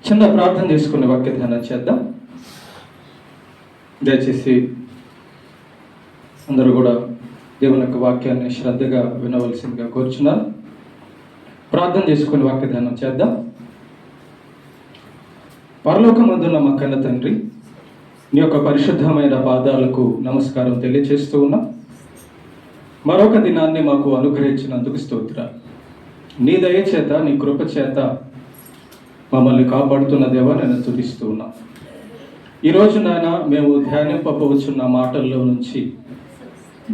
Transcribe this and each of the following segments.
చిన్న ప్రార్థన చేసుకునే వాక్య ధ్యానం చేద్దాం. దయచేసి అందరూ కూడా దేవుని యొక్క వాక్యాన్ని శ్రద్ధగా వినవలసిందిగా కోరుచున్నాను. ప్రార్థన చేసుకుని వాక్య ధ్యానం చేద్దాం. పరలోకమందున్న మా కన్న తండ్రి, నీ యొక్క పరిశుద్ధమైన పాదాలకు నమస్కారం తెలియజేస్తూ ఉన్నాం. మరొక దినాన్ని మాకు అనుగ్రహించినందుకు స్తోత్రాలు. నీ దయ చేత, నీ కృప చేత మమ్మల్ని కాపాడుతున్న దేవా నేను స్తుతిస్తూ ఉన్నా. ఈరోజు నాయన మేము ధ్యానింపవచ్చున్న మాటల్లో నుంచి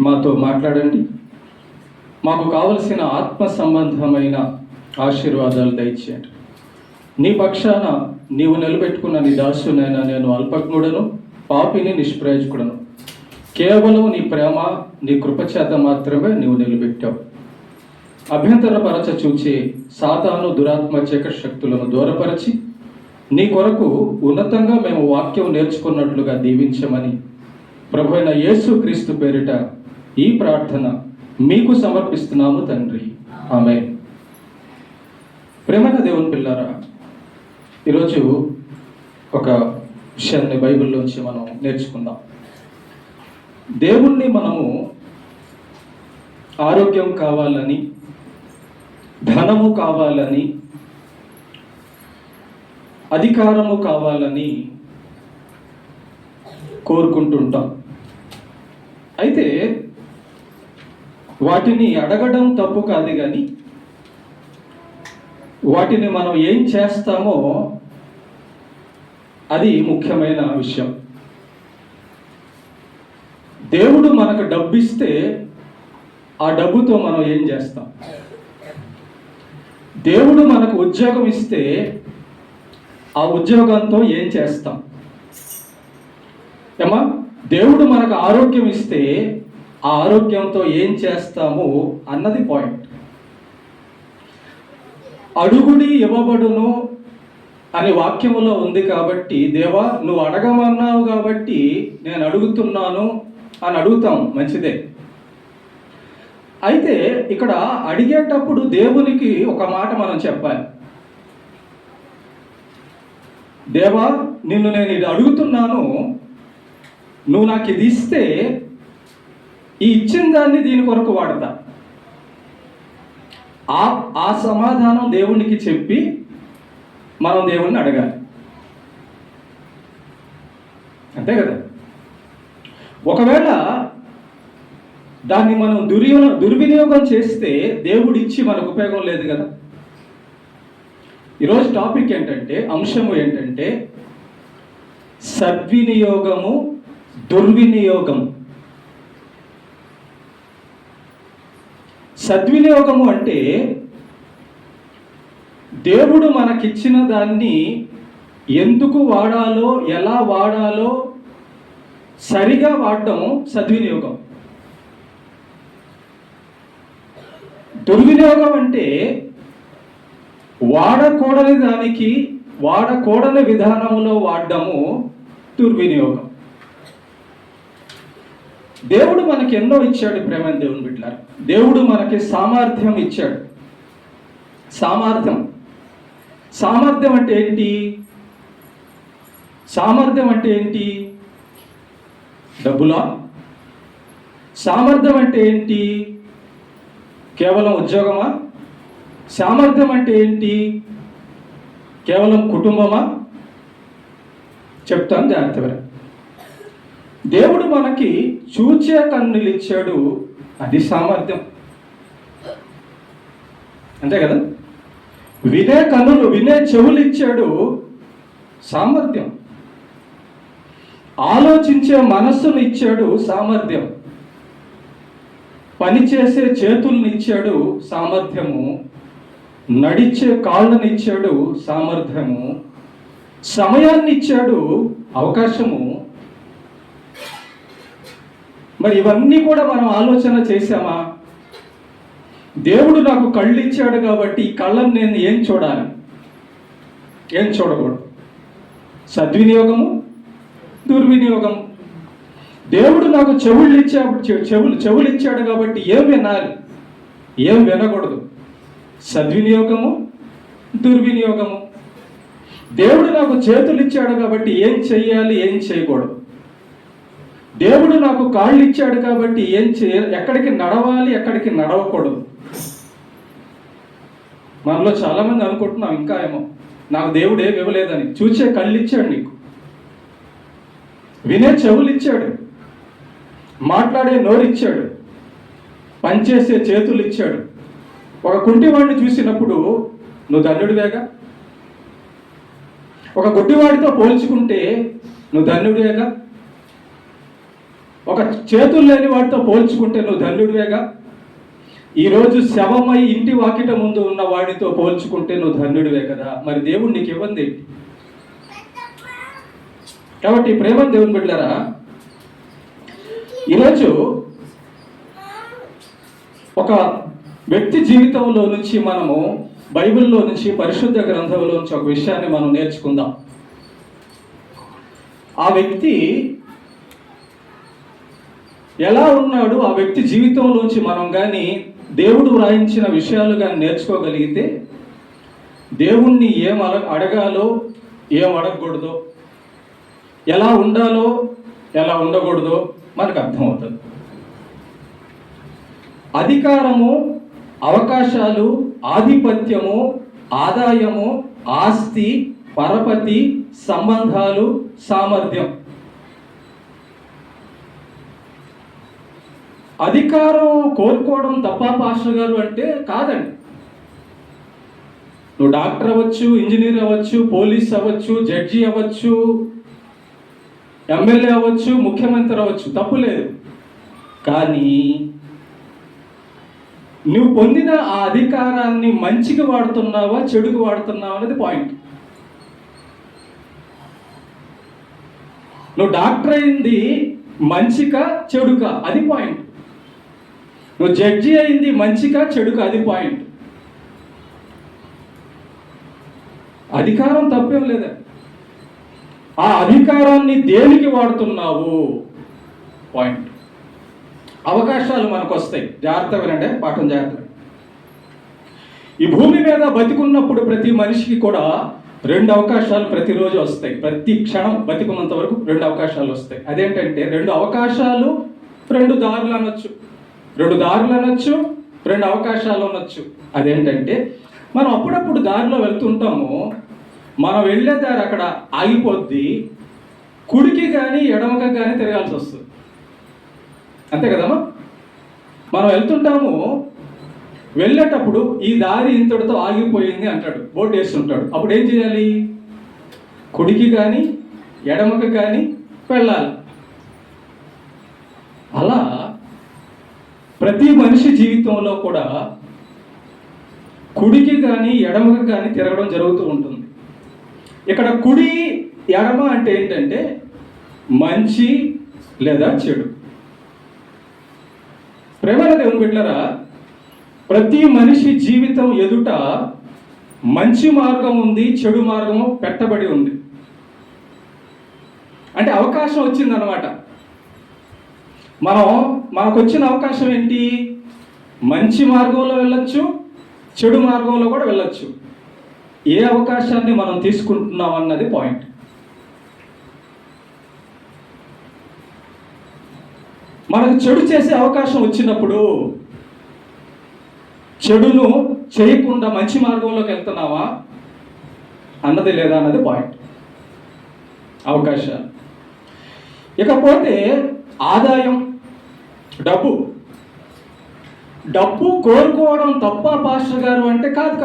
మాతో మాట్లాడండి. మాకు కావలసిన ఆత్మ సంబంధమైన ఆశీర్వాదాలు దయచేయండి. నీ పక్షాన నీవు నిలబెట్టుకున్న నీ దాసునైనా నేను అల్పజ్ఞుడను, పాపిని, నిష్ప్రయోజకుడను. కేవలం నీ ప్రేమ, నీ కృపచేత మాత్రమే నీవు నిలబెట్టావు. అభ్యంతరపరచ చూచి సాతాను దురాత్మ చీకటి శక్తులను దూరపరచి నీ కొరకు ఉన్నతంగా మేము వాక్యం నేర్చుకున్నట్లుగా దీవించమని ప్రభు అయిన యేసు క్రీస్తు పేరిట ఈ ప్రార్థన మీకు సమర్పిస్తున్నాము తండ్రి, ఆమేన్. ప్రేమైన దేవుని పిల్లారా, ఈరోజు ఒక విషయాన్ని బైబిల్లోంచి మనం నేర్చుకుందాం. దేవుణ్ణి మనము ఆరోగ్యం కావాలని, ధనము కావాలని, అధికారము కావాలని కోరుకుంటుంటాం. అయితే వాటిని అడగడం తప్పు కాదు, కానీ వాటిని మనం ఏం చేస్తామో అది ముఖ్యమైన విషయం. దేవుడు మనకు డబ్బు ఇస్తే ఆ డబ్బుతో మనం ఏం చేస్తాం? దేవుడు మనకు ఉద్యోగం ఇస్తే ఆ ఉద్యోగంతో ఏం చేస్తాం? ఏమా, దేవుడు మనకు ఆరోగ్యం ఇస్తే ఆ ఆరోగ్యంతో ఏం చేస్తాము అన్నది పాయింట్. అడుగుడి ఇవ్వబడును అనే వాక్యములో ఉంది కాబట్టి, దేవా నువ్వు అడగమన్నావు కాబట్టి నేను అడుగుతున్నాను అని అడుగుతాం, మంచిదే. అయితే ఇక్కడ అడిగేటప్పుడు దేవునికి ఒక మాట మనం చెప్పాలి. దేవా, నిన్ను నేను ఇది అడుగుతున్నాను, నువ్వు నాకు ఇది ఇస్తే ఈ ఇచ్చిన దాన్ని దీని కొరకు వాడతా. ఆ సమాధానం దేవునికి చెప్పి మనం దేవుణ్ణి అడగాలి, అంతే కదా. ఒకవేళ దాన్ని మనం దుర్వినియోగం చేస్తే దేవుడు ఇచ్చి మనకు ఉపయోగం లేదు కదా. ఈరోజు టాపిక్ ఏంటంటే, అంశము ఏంటంటే సద్వినియోగము, దుర్వినియోగం. సద్వినియోగము అంటే దేవుడు మనకిచ్చిన దాన్ని ఎందుకు వాడాలో, ఎలా వాడాలో సరిగా వాడడం సద్వినియోగం. దుర్వినియోగం అంటే వాడకూడని దానికి, వాడకూడని విధానంలో వాడడము దుర్వినియోగం. దేవుడు మనకి ఎన్నో ఇచ్చాడు. ప్రేమ దేవుని బిడ్డలారా, దేవుడు మనకి సామర్థ్యం ఇచ్చాడు. సామర్థ్యం అంటే ఏంటి? సామర్థ్యం అంటే ఏంటి? డబ్బులా? సామర్థ్యం అంటే ఏంటి? కేవలం ఉద్యోగమా? సామర్థ్యం అంటే ఏంటి? కేవలం కుటుంబమా? చెప్తాను జాగ్రత్తగా. దేవుడు మనకి చూచే కన్నులు ఇచ్చాడు, అది సామర్థ్యం, అంతే కదా. వినే కన్నులు, వినే చెవులు ఇచ్చాడు, సామర్థ్యం. ఆలోచించే మనస్సును ఇచ్చాడు, సామర్థ్యం. పనిచేసే చేతుల్ని ఇచ్చాడు, సామర్థ్యము. నడిచే కాళ్ళని ఇచ్చాడు, సామర్థ్యము. సమయాన్ని ఇచ్చాడు, అవకాశము. మరి ఇవన్నీ కూడా మనం ఆలోచన చేశామా? దేవుడు నాకు కళ్ళు ఇచ్చాడు కాబట్టి ఈ కళ్ళని నేను ఏం చూడాలి, ఏం చూడకూడదు? సద్వినియోగము, దుర్వినియోగము. దేవుడు నాకు చెవులు ఇచ్చాడు కాబట్టి ఏం వినాలి, ఏం వినకూడదు? సద్వినియోగము, దుర్వినియోగము. దేవుడు నాకు చేతులు ఇచ్చాడు కాబట్టి ఏం చెయ్యాలి, ఏం చేయకూడదు. దేవుడు నాకు కాళ్ళు ఇచ్చాడు కాబట్టి ఏం చేయాలి, ఎక్కడికి నడవాలి, ఎక్కడికి నడవకూడదు. మనలో చాలామంది అనుకుంటున్నాం ఇంకా ఏమో నాకు దేవుడు ఏమి ఇవ్వలేదని. చూసే కళ్ళు ఇచ్చాడు, నీకు వినే చెవులు ఇచ్చాడు, మాట్లాడే నోరు ఇచ్చాడు, పనిచేసే చేతులు ఇచ్చాడు. ఒక కుంటివాడిని చూసినప్పుడు నువ్వు ధన్యుడివేగా. ఒక గుడ్డివాడితో పోల్చుకుంటే నువ్వు ధన్యుడివేగా. ఒక చేతులు లేని వాడితో పోల్చుకుంటే నువ్వు ధన్యుడివేగా. ఈరోజు శవమై ఇంటి వాకిట ముందు ఉన్న వాడితో పోల్చుకుంటే నువ్వు ధన్యుడివే కదా. మరి దేవుడు నీకు ఇవ్వండి. కాబట్టి ప్రేమ దేవుని బిడ్డలారా, ఈరోజు ఒక వ్యక్తి జీవితంలో నుంచి మనము బైబిల్లో నుంచి, పరిశుద్ధ గ్రంథంలో నుంచి ఒక విషయాన్ని మనం నేర్చుకుందాం. ఆ వ్యక్తి ఎలా ఉన్నాడు, ఆ వ్యక్తి జీవితంలోంచి మనం కానీ దేవుడు వ్రాయించిన విషయాలు కానీ నేర్చుకోగలిగితే దేవుణ్ణి ఏం అడగాలో, ఏం అడగకూడదో, ఎలా ఉండాలో, ఎలా ఉండకూడదో మనకు అర్థమవుతుంది. అధికారము, అవకాశాలు, ఆధిపత్యము, ఆదాయము, ఆస్తి, పరపతి, సంబంధాలు, సామర్థ్యం. అధికారం కోరుకోవడం తప్ప పాస్టర్ గారు అంటే కాదండి. నువ్వు డాక్టర్ అవ్వచ్చు, ఇంజనీర్ అవ్వచ్చు, పోలీస్ అవ్వచ్చు, జడ్జి అవ్వచ్చు, ఎమ్మెల్యే అవ్వచ్చు, ముఖ్యమంత్రి అవ్వచ్చు, తప్పు లేదు. కానీ నువ్వు పొందిన ఆ అధికారాన్ని మంచికి వాడుతున్నావా, చెడుకు వాడుతున్నావా అనేది పాయింట్. నువ్వు డాక్టర్ అయింది మంచికా చెడుకా, అది పాయింట్. నువ్వు జడ్జి అయింది మంచికా చెడుకా, అది పాయింట్. అధికారం తప్పేం లేదా. ఆ అధికారాన్ని దేనికి వాడుతున్నావు పాయింట్. అవకాశాలు మనకు వస్తాయి. జాగ్రత్తగా వినండి, పాఠం జాగ్రత్తగా. ఈ భూమి మీద బతికున్నప్పుడు ప్రతి మనిషికి కూడా 2 అవకాశాలు ప్రతిరోజు వస్తాయి. ప్రతి క్షణం బతికున్నంత వరకు 2 అవకాశాలు వస్తాయి. అదేంటంటే 2 అవకాశాలు, 2 దారులు అనొచ్చు, 2 దారులు అనొచ్చు, 2 అవకాశాలు అనొచ్చు. అదేంటంటే మనం అప్పుడప్పుడు దారిలో వెళ్తుంటాము, మనం వెళ్ళే దారి అక్కడ ఆగిపోద్ది, కుడికి కానీ ఎడమకి కానీ తిరగాల్సి వస్తుంది. అంతే కదమ్మా. మనం వెళ్తుంటాము, వెళ్ళేటప్పుడు ఈ దారి ఇంతటితో ఆగిపోయింది అంటాడు, బోర్డు వేస్తుంటాడు. అప్పుడు ఏం చేయాలి? కుడికి కానీ ఎడమకి కానీ వెళ్ళాలి. అలా ప్రతి మనిషి జీవితంలో కూడా కుడికి కానీ ఎడమకి కానీ తిరగడం జరుగుతూ ఉంటుంది. ఇక్కడ కుడి ఎడమ అంటే ఏంటంటే మంచి లేదా చెడు. ప్రేమల దేవుని బిడ్డలారా, ప్రతి మనిషి జీవితం ఎదుట మంచి మార్గం ఉంది, చెడు మార్గము పెట్టబడి ఉంది. అంటే అవకాశం వచ్చిందనమాట. మనకు వచ్చిన అవకాశం ఏంటి? మంచి మార్గంలో వెళ్ళొచ్చు, చెడు మార్గంలో కూడా వెళ్ళొచ్చు. ఏ అవకాశాన్ని మనం తీసుకుంటున్నాం అన్నది పాయింట్. మనకు చెడు చేసే అవకాశం వచ్చినప్పుడు చెడును చేయకుండా మంచి మార్గంలోకి వెళ్తున్నావా అన్నది లేదా అన్నది పాయింట్. అవకాశాలు. ఇకపోతే ఆదాయం, డబ్బు కోరుకోవడం తప్ప పాస్టర్ గారు అంటే కాదు,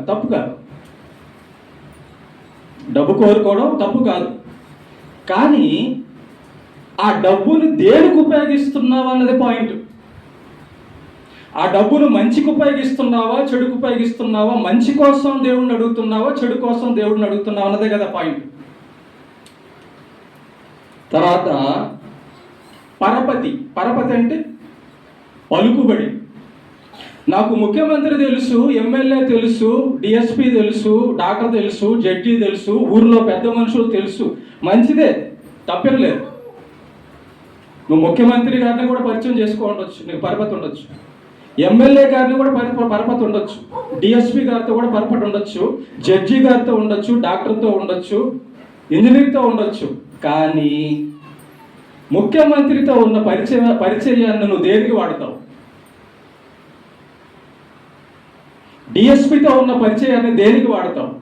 తప్పు కాదు. డబ్బు కోరుకోవడం తప్పు కాదు. కానీ ఆ డబ్బుని దేనికి ఉపయోగిస్తున్నావా అన్నది పాయింట్. ఆ డబ్బును మంచికి ఉపయోగిస్తున్నావా, చెడుకు ఉపయోగిస్తున్నావా, మంచి కోసం దేవుడిని అడుగుతున్నావా, చెడు కోసం దేవుడిని అడుగుతున్నావా అన్నదే కదా పాయింట్. తర్వాత పరపతి అంటే పలుకుబడి. నాకు ముఖ్యమంత్రి తెలుసు, ఎమ్మెల్యే తెలుసు, డిఎస్పి తెలుసు, డాక్టర్ తెలుసు, జడ్జి తెలుసు, ఊర్లో పెద్ద మనుషులు తెలుసు, మంచిదే, తప్పేం లేదు. నువ్వు ముఖ్యమంత్రి గారిని కూడా పరిచయం చేసుకో ఉండొచ్చు, నీకు పరపతి ఉండొచ్చు. ఎమ్మెల్యే గారిని కూడా పరపతి ఉండొచ్చు, డిఎస్పి గారితో కూడా పరపతి ఉండొచ్చు, జడ్జి గారితో ఉండొచ్చు, డాక్టర్తో ఉండొచ్చు, ఇంజనీర్తో ఉండొచ్చు. కానీ ముఖ్యమంత్రితో ఉన్న పరిచయాన్ని నువ్వు దేనికి వాడతావు? డిఎస్పితో ఉన్న పరిచయాన్ని దేనికి వాడతావు?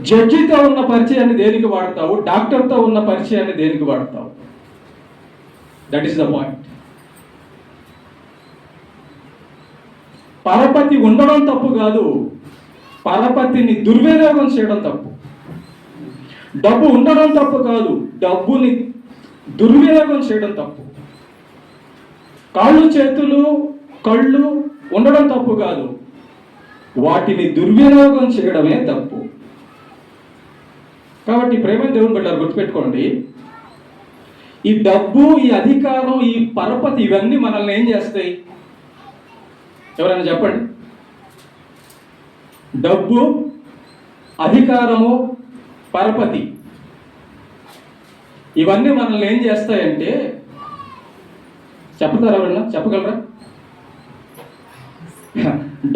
జడ్జితో ఉన్న పరిచయాన్ని దేనికి వాడతావు? డాక్టర్తో ఉన్న పరిచయాన్ని దేనికి వాడతావు? That is the point. పరపతి ఉండడం తప్పు కాదు, పరపతిని దుర్వినియోగం చేయడం తప్పు. డబ్బు ఉండడం తప్పు కాదు, డబ్బుని దుర్వినియోగం చేయడం తప్పు. కాళ్ళు చేతులు కళ్ళు ఉండడం తప్పు కాదు, వాటిని దుర్వినియోగం చేయడమే తప్పు. కాబట్టి ప్రేమ దేవుని బిడ్డలారా గుర్తుపెట్టుకోండి, ఈ డబ్బు, ఈ అధికారం, ఈ పరపతి ఇవన్నీ మనల్ని ఏం చేస్తాయి? ఎవరైనా చెప్పండి. డబ్బు, అధికారము, పరపతి ఇవన్నీ మనల్ని ఏం చేస్తాయంటే, చెప్తారా? ఎవరన్నా చెప్పగలరా?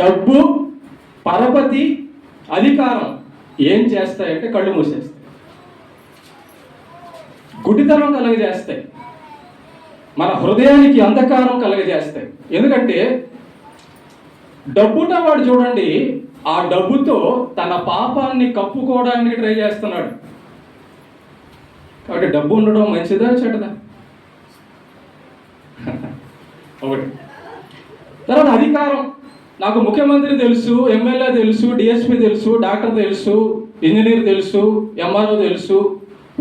డబ్బు, పరపతి, అధికారం ఏం చేస్తాయంటే కళ్ళు మూసేస్తాయి, గుడ్డితనం కలగజేస్తాయి, మన హృదయానికి అంధకారం కలగజేస్తాయి. ఎందుకంటే డబ్బున్న వాడు చూడండి, ఆ డబ్బుతో తన పాపాన్ని కప్పుకోవడానికి ట్రై చేస్తున్నాడు. కాబట్టి డబ్బు ఉండడం మంచిదా చెడ్డదా? ఒకటి. తర్వాత అధికారం. నాకు ముఖ్యమంత్రి తెలుసు, ఎమ్మెల్యే తెలుసు, డిఎస్పి తెలుసు, డాక్టర్ తెలుసు, ఇంజనీర్ తెలుసు, ఎంఆర్ఓ తెలుసు,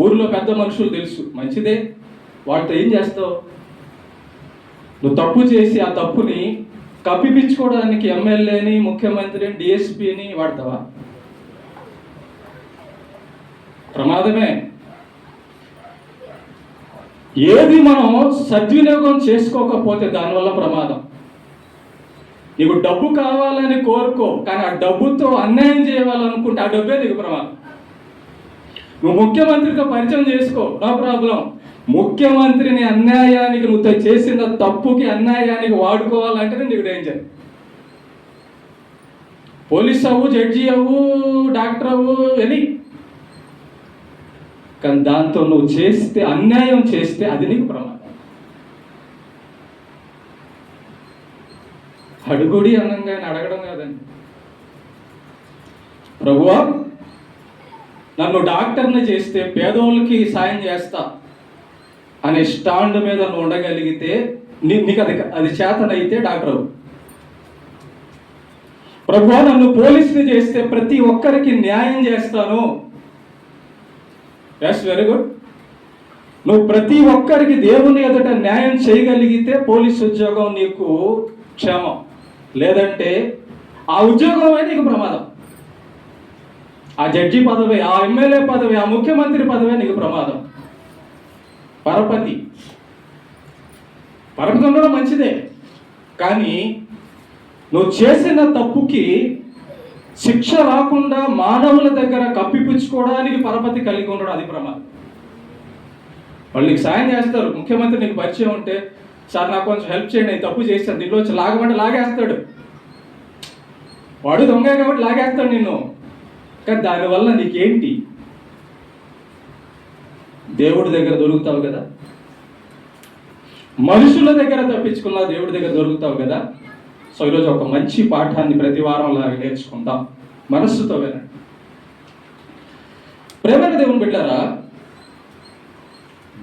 ఊరిలో పెద్ద మనుషులు తెలుసు. మంచిదే. వాటితో ఏం చేస్తావు? నువ్వు తప్పు చేసి ఆ తప్పుని కప్పిపించుకోవడానికి ఎమ్మెల్యేని, ముఖ్యమంత్రిని, డిఎస్పిని వాడతావా? ప్రమాదమే. ఏది మనం సద్వినియోగం చేసుకోకపోతే దానివల్ల ప్రమాదం. నీకు డబ్బు కావాలని కోరుకో, కానీ ఆ డబ్బుతో అన్యాయం చేయాలనుకుంటే ఆ డబ్బే నీకు ప్రమాదం. నువ్వు ముఖ్యమంత్రితో పరిచయం చేసుకో, నో ప్రాబ్లం. ముఖ్యమంత్రిని అన్యాయానికి, నువ్వు చేసిన తప్పుకి, అన్యాయానికి వాడుకోవాలంటేనే నీకు డేంజర్. పోలీస్ అవ్వు, జడ్జి అవ్వు, డాక్టర్ అవ్వు, అని. కానీ దాంతో నువ్వు చేస్తే, అన్యాయం చేస్తే అది నీకు ప్రమాదం. అడుగుడి అన్నంగా అడగడం కాదండి. ప్రభువా, నన్ను డాక్టర్ని చేస్తే పేదోళ్ళకి సాయం చేస్తా అనే స్టాండ్ మీద నువ్వు ఉండగలిగితే, నీకు అది చేతనైతే డాక్టర్ అవ్వు. ప్రభువా, నన్ను పోలీసుని చేస్తే ప్రతి ఒక్కరికి న్యాయం చేస్తాను. Yes, very good. నువ్వు ప్రతి ఒక్కరికి దేవుని ఎదుట న్యాయం చేయగలిగితే పోలీస్ ఉద్యోగం నీకు క్షేమం. లేదంటే ఆ ఉద్యోగమే నీకు ప్రమాదం. ఆ జడ్జి పదవి, ఆ ఎమ్మెల్యే పదవి, ఆ ముఖ్యమంత్రి పదవి నీకు ప్రమాదం. పరపతి ఉండడం మంచిదే, కానీ నువ్వు చేసిన తప్పుకి శిక్ష రాకుండా మానవుల దగ్గర కప్పిపుచ్చుకోవడానికి పరపతి కలిగి ఉండడం అది ప్రమాదం. వాళ్ళు నీకు సాయం చేస్తారు. ముఖ్యమంత్రి నీకు పరిచయం ఉంటే, సార్ నాకు కొంచెం హెల్ప్ చేయండి, నేను తప్పు చేస్తాను, దీంట్లో వచ్చి లాగమంటే లాగేస్తాడు. వాడు దొంగ కాబట్టి లాగేస్తాడు నిన్ను. కానీ దానివల్ల నీకేంటి? దేవుడి దగ్గర దొరుకుతావు కదా, మనుషుల దగ్గర తప్పించుకున్నా దేవుడి దగ్గర దొరుకుతావు కదా. సో ఈరోజు ఒక మంచి పాఠాన్ని ప్రతి వారం లాగా నేర్చుకుందాం. మనస్సుతో వినండి. ప్రేమైన దేవుని బిడ్డలారా,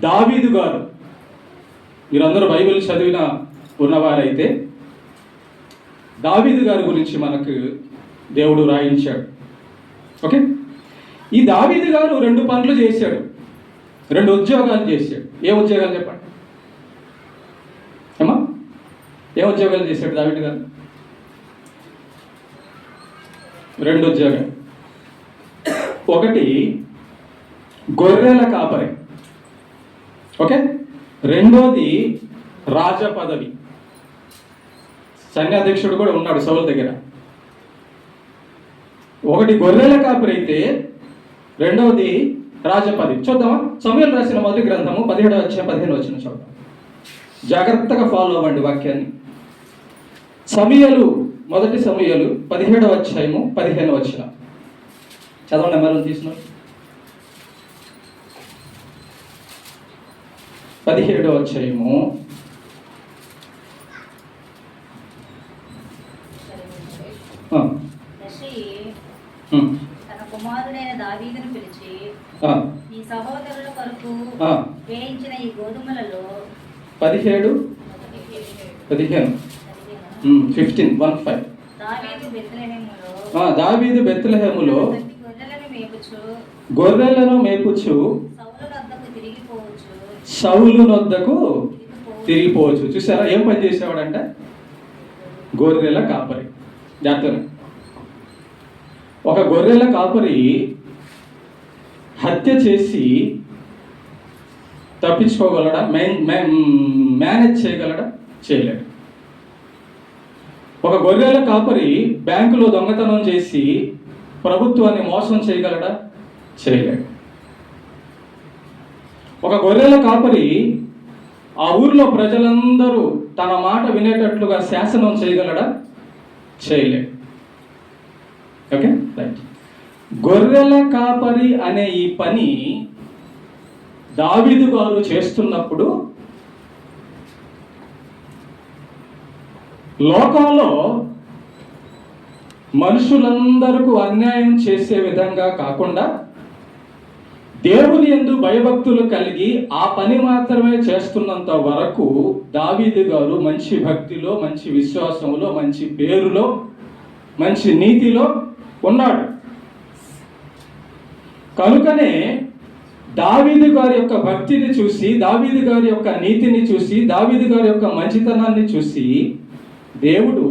దావీదు గారు, మీరందరూ బైబిల్ చదివిన ఉన్నవారైతే దావీదు గారి గురించి మనకు దేవుడు రాయించాడు. ఓకే, ఈ దావీదు గారు 2 పనులు చేశాడు, 2 ఉద్యోగాలు చేశాడు. ఏ ఉద్యోగాలు చెప్పండి ఏమా? ఏ ఉద్యోగాలు చేశాడు దావీదు గారు? 2 ఉద్యోగాలు. ఒకటి గొర్రెల కాపరి, ఓకే. రెండోది రాజ పదవి. సైన్యాధ్యక్షుడు కూడా ఉన్నాడు సౌలు దగ్గర. ఒకటి గొర్రెల కాపరి అయితే, రెండవది రాజపదవి. చూద్దామా? సమూయేలు రాసిన మొదటి గ్రంథము 17వ అధ్యాయం 15వ వచనం చూద్దాం. జాగ్రత్తగా ఫాలో అవ్వండి వాక్యాన్ని. సమూయేలు, మొదటి సమూయేలు 17వ అధ్యాయము 15వ వచనం చదవండి. ఎవరు తీసినారు? 17వ అధ్యాయము తన కుమారుడైన దావీదును పిలిచి, నీ సహోదరుల కొరకు వేయించిన ఈ గోధుమలలో 17, 15 దావీదు బెత్లెహేములో గొర్రెలను మేపుచు సౌలు నొద్దకు తిరిగిపోవచ్చు. చూసారా ఏం పని చేసేవాడంట? గొర్రెల కాపరి. జాగ్రత్త. ఒక గొర్రెల కాపరి హత్య చేసి తప్పించుకోగలడా? మేనేజ్ చేయగలడా? చేయలేడు. ఒక గొర్రెల కాపరి బ్యాంకులో దొంగతనం చేసి ప్రభుత్వాన్ని మోసం చేయగలడా? చేయలేడు. ఒక గొర్రెల కాపరి ఆ ఊర్లో ప్రజలందరూ తన మాట వినేటట్లుగా శాసనం చేయగలడా? చేయలేడు. Okay, right. గొర్రెల కాపరి అనే ఈ పని దావీదు గారు చేస్తున్నప్పుడు లోకంలో మనుషులందరికీ అన్యాయం చేసే విధంగా కాకుండా దేవుని యందు భయభక్తులు కలిగి ఆ పని మాత్రమే చేస్తున్నంత వరకు దావీదు గారు మంచి భక్తిలో, మంచి విశ్వాసంలో, మంచి పేరులో, మంచి నీతిలో ఉన్నాడు. కనుకనే దావీదు గారి యొక్క భక్తిని చూసి, దావీదు గారి యొక్క నీతిని చూసి, దావీదు గారి యొక్క మంచితనాన్ని చూసి దేవుడు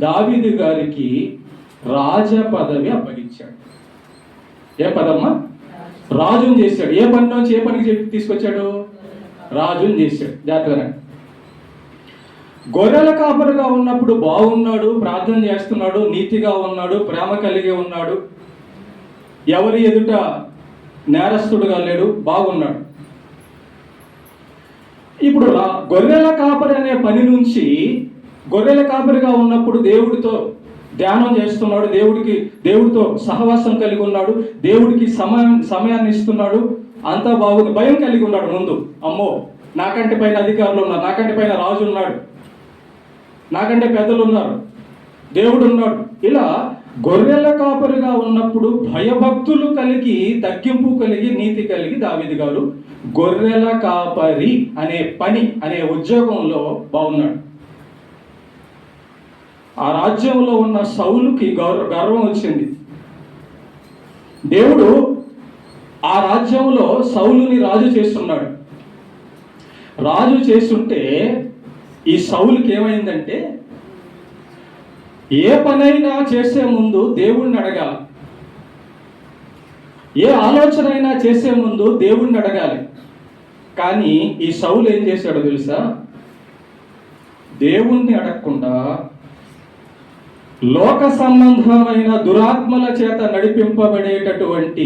దావీదు గారికి రాజ పదవి అప్పగించాడు. ఏ పదమ్మా? రాజుని చేశాడు. ఏ పని నుంచి ఏ పనికి తీసుకొచ్చాడు? రాజుని చేశాడు. జాగ్రత్తగా. గొర్రెల కాపరిగా ఉన్నప్పుడు బాగున్నాడు, ప్రార్థన చేస్తున్నాడు, నీతిగా ఉన్నాడు, ప్రేమ కలిగి ఉన్నాడు, ఎవరి ఎదుట నేరస్తుడుగా లేడు, బాగున్నాడు. ఇప్పుడు గొర్రెల కాపరి అనే పని నుంచి గొర్రెల కాపరిగా ఉన్నప్పుడు దేవుడితో ధ్యానం చేస్తున్నాడు, దేవుడితో సహవాసం కలిగి ఉన్నాడు, దేవుడికి సమయాన్ని ఇస్తున్నాడు, అంతా బాగుంది. భయం కలిగి ఉన్నాడు. ముందు అమ్మో నాకంటే పైన అధికారులు ఉన్నారు, నాకంటే పైన రాజు ఉన్నాడు, నాకంటే పెద్దలు ఉన్నారు, దేవుడు ఉన్నాడు. ఇలా గొర్రెల కాపరిగా ఉన్నప్పుడు భయభక్తులు కలిగి, తగ్గింపు కలిగి, నీతి కలిగి దావీదు గారు గొర్రెల కాపరి అనే పని అనే ఉద్యోగంలో బాగున్నాడు. ఆ రాజ్యంలో ఉన్న సౌలుకి గర్వం వచ్చింది. దేవుడు ఆ రాజ్యంలో సౌలుని రాజు చేస్తున్నాడు. రాజు చేస్తుంటే ఈ సౌలుకి ఏమైందంటే, ఏ పనైనా చేసే ముందు దేవుణ్ణి అడగాలి, ఏ ఆలోచన అయినా చేసే ముందు దేవుణ్ణి అడగాలి. కానీ ఈ సౌలు ఏం చేశాడో తెలుసా? దేవుణ్ణి అడగకుండా లోక సంబంధమైన దురాత్మల చేత నడిపింపబడేటటువంటి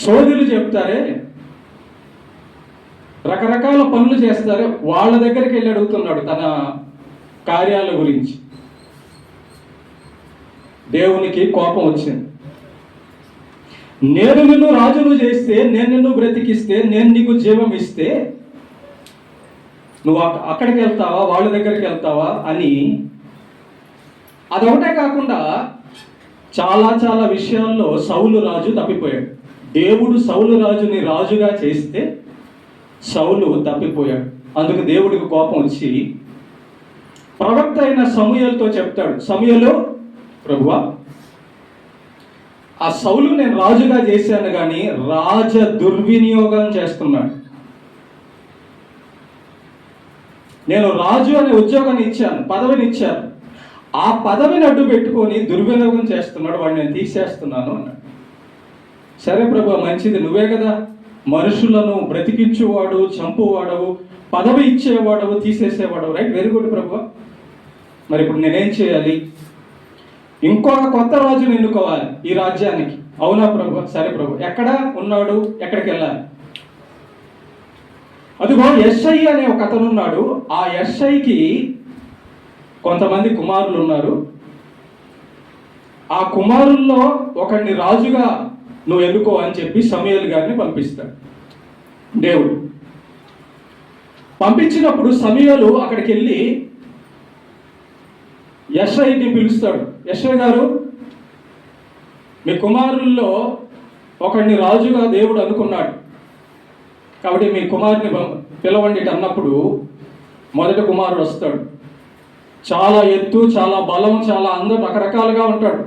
సోదులు చెప్తారే, రకరకాల పనులు చేస్తారే, వాళ్ళ దగ్గరికి వెళ్ళి అడుగుతున్నాడు తన కార్యాల గురించి. దేవునికి కోపం వచ్చింది. నేను నిన్ను రాజును చేస్తే, నేను నిన్ను బ్రతికిస్తే, నేను నీకు జీవం ఇస్తే నువ్వు అక్కడికి వెళ్తావా, వాళ్ళ దగ్గరికి వెళ్తావా అని. అదొకటే కాకుండా చాలా చాలా విషయాల్లో సౌలు రాజు తప్పిపోయాడు. దేవుడు సౌలు రాజుని రాజుగా చేస్తే సౌలు తప్పిపోయాడు. అందుకు దేవుడికి కోపం వచ్చి ప్రవక్త అయిన సమూయేలుతో చెప్తాడు, సమూయేలు, ప్రభువా, ఆ సౌలు నేను రాజుగా చేశాను కానీ రాజ దుర్వినియోగం చేస్తున్నాడు. నేను రాజు అనే ఉద్యోగాన్ని ఇచ్చాను, పదవిని ఇచ్చాను, ఆ పదవిని అడ్డు పెట్టుకొని దుర్వినియోగం చేస్తున్నాడు, వాడిని నేను తీసేస్తున్నాను అన్నాడు. సరే ప్రభు, మంచిది, నువ్వే కదా మనుషులను బ్రతికించేవాడు, చంపువాడవు, పదవి ఇచ్చేవాడవు, తీసేసేవాడవు, రైట్, వెరీ గుడ్ ప్రభు. మరి ఇప్పుడు నేనేం చేయాలి? ఇంకొక కొత్త రాజుని ఎన్నుకోవాలి ఈ రాజ్యానికి. అవునా ప్రభు? సరే ప్రభు, ఎక్కడ ఉన్నాడు, ఎక్కడికి వెళ్ళాలి అదిగో యెషై అనే ఒక అతను ఉన్నాడు. ఆ యెషైకి కొంతమంది కుమారులు ఉన్నారు. ఆ కుమారుల్లో ఒకరిని రాజుగా నువ్వు ఎన్నుకో అని చెప్పి సమూయేలు గారిని పంపిస్తాడు దేవుడు. పంపించినప్పుడు సమూయేలు అక్కడికి వెళ్ళి యెషైని పిలుస్తాడు. యెషై గారు, మీ కుమారుల్లో ఒకరిని రాజుగా దేవుడు అనుకున్నాడు, కాబట్టి మీ కుమారుని పిలవండి అన్నప్పుడు మొదటి కుమారుడు వస్తాడు. చాలా ఎత్తు, చాలా బలం, చాలా అందం, రకరకాలుగా ఉంటాడు.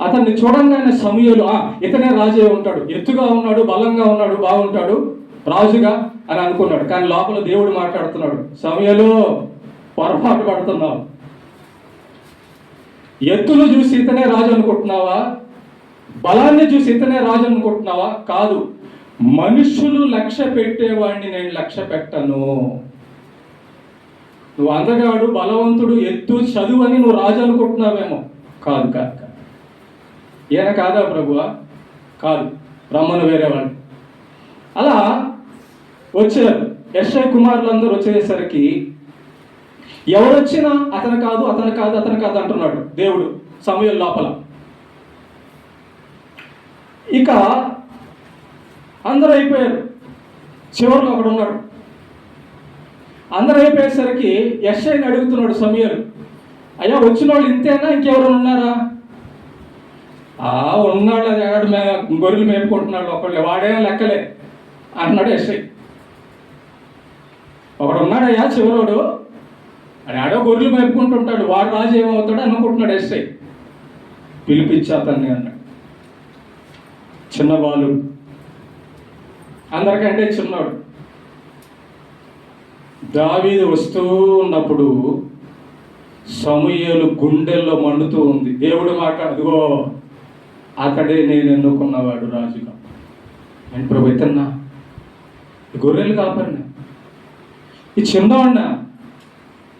అతన్ని చూడంగానే సమూయేలు ఇతనే రాజే ఉంటాడు, ఎత్తుగా ఉన్నాడు, బలంగా ఉన్నాడు, బాగుంటాడు, రాజుగా అని అనుకున్నాడు. కానీ లోపల దేవుడు మాట్లాడుతున్నాడు, సమూయేలు పొరపాటు పడుతున్నావు. ఎత్తులు చూసి ఇతనే రాజు అనుకుంటున్నావా? బలాన్ని చూసి ఇతనే రాజు అనుకుంటున్నావా? కాదు, మనుషులు లక్ష్య పెట్టేవాడిని నేను లక్ష్య పెట్టను. నువ్వు అందగాడు, బలవంతుడు, ఎత్తు, చదువు అని నువ్వు రాజు అనుకుంటున్నావేమో. కాదు కాదు కాదు, ఈయన కాదా ప్రభువా? కాదు, రమ్మను వేరేవాడిని. అలా వచ్చారు. యెషై కుమారులందరూ వచ్చేసరికి ఎవరొచ్చినా అతను కాదు, అతను కాదు, అతను కాదు అంటున్నాడు దేవుడు సమూయేలు లోపల. ఇక అందరూ అయిపోయారు. చివరిలో ఒకడు ఉన్నాడు. అందరూ అయిపోయేసరికి యెషైని అడుగుతున్నాడు సమూయేలు, అయ్యా వచ్చిన వాళ్ళు ఇంతేనా, ఇంకెవరైనా ఉన్నారా? ఉన్నాడు, అది గొర్రెలు మేపుకుంటున్నాడు ఒకళ్ళు, వాడేం లెక్కలే అంటున్నాడు యెషై. ఒకడు ఉన్నాడయ్యా చివరోడు, అని ఆడో గొర్రెలు మేపుకుంటుంటాడు, వాడు రాజు ఏమవుతాడు అనుకుంటున్నాడు యెషై. పిలిపించి అతన్ని అన్నాడు. చిన్న బాలుడు, అందరికంటే చిన్నాడు. దావీదు వస్తూ ఉన్నప్పుడు సమూయేలు గుండెల్లో మండుతూ ఉంది. దేవుడు మాట్లాడుగో, అతడే నేను ఎన్నుకున్నవాడు రాజుగా. నేను ప్రభు ఇతన్నా, గొర్రెలు కాపరినా, ఈ చిన్నవాడినా?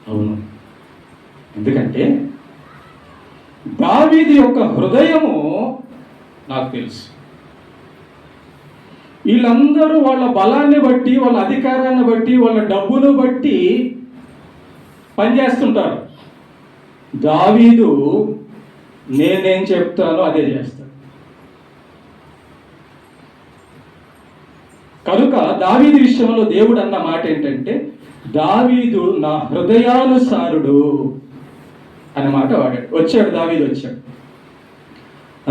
అవును, ఎందుకంటే దావీదు యొక్క హృదయము నాకు తెలుసు. వీళ్ళందరూ వాళ్ళ బలాన్ని బట్టి, వాళ్ళ అధికారాన్ని బట్టి, వాళ్ళ డబ్బును బట్టి పనిచేస్తుంటారు. దావీదు నేనేం చెప్తానో అదే చేస్తాడు. కనుక దావీదు విషయంలో దేవుడు అన్న మాట ఏంటంటే, దావీదు నా హృదయానుసారుడు అనే మాట వాడాడు. వచ్చాడు, దావీదు వచ్చాడు.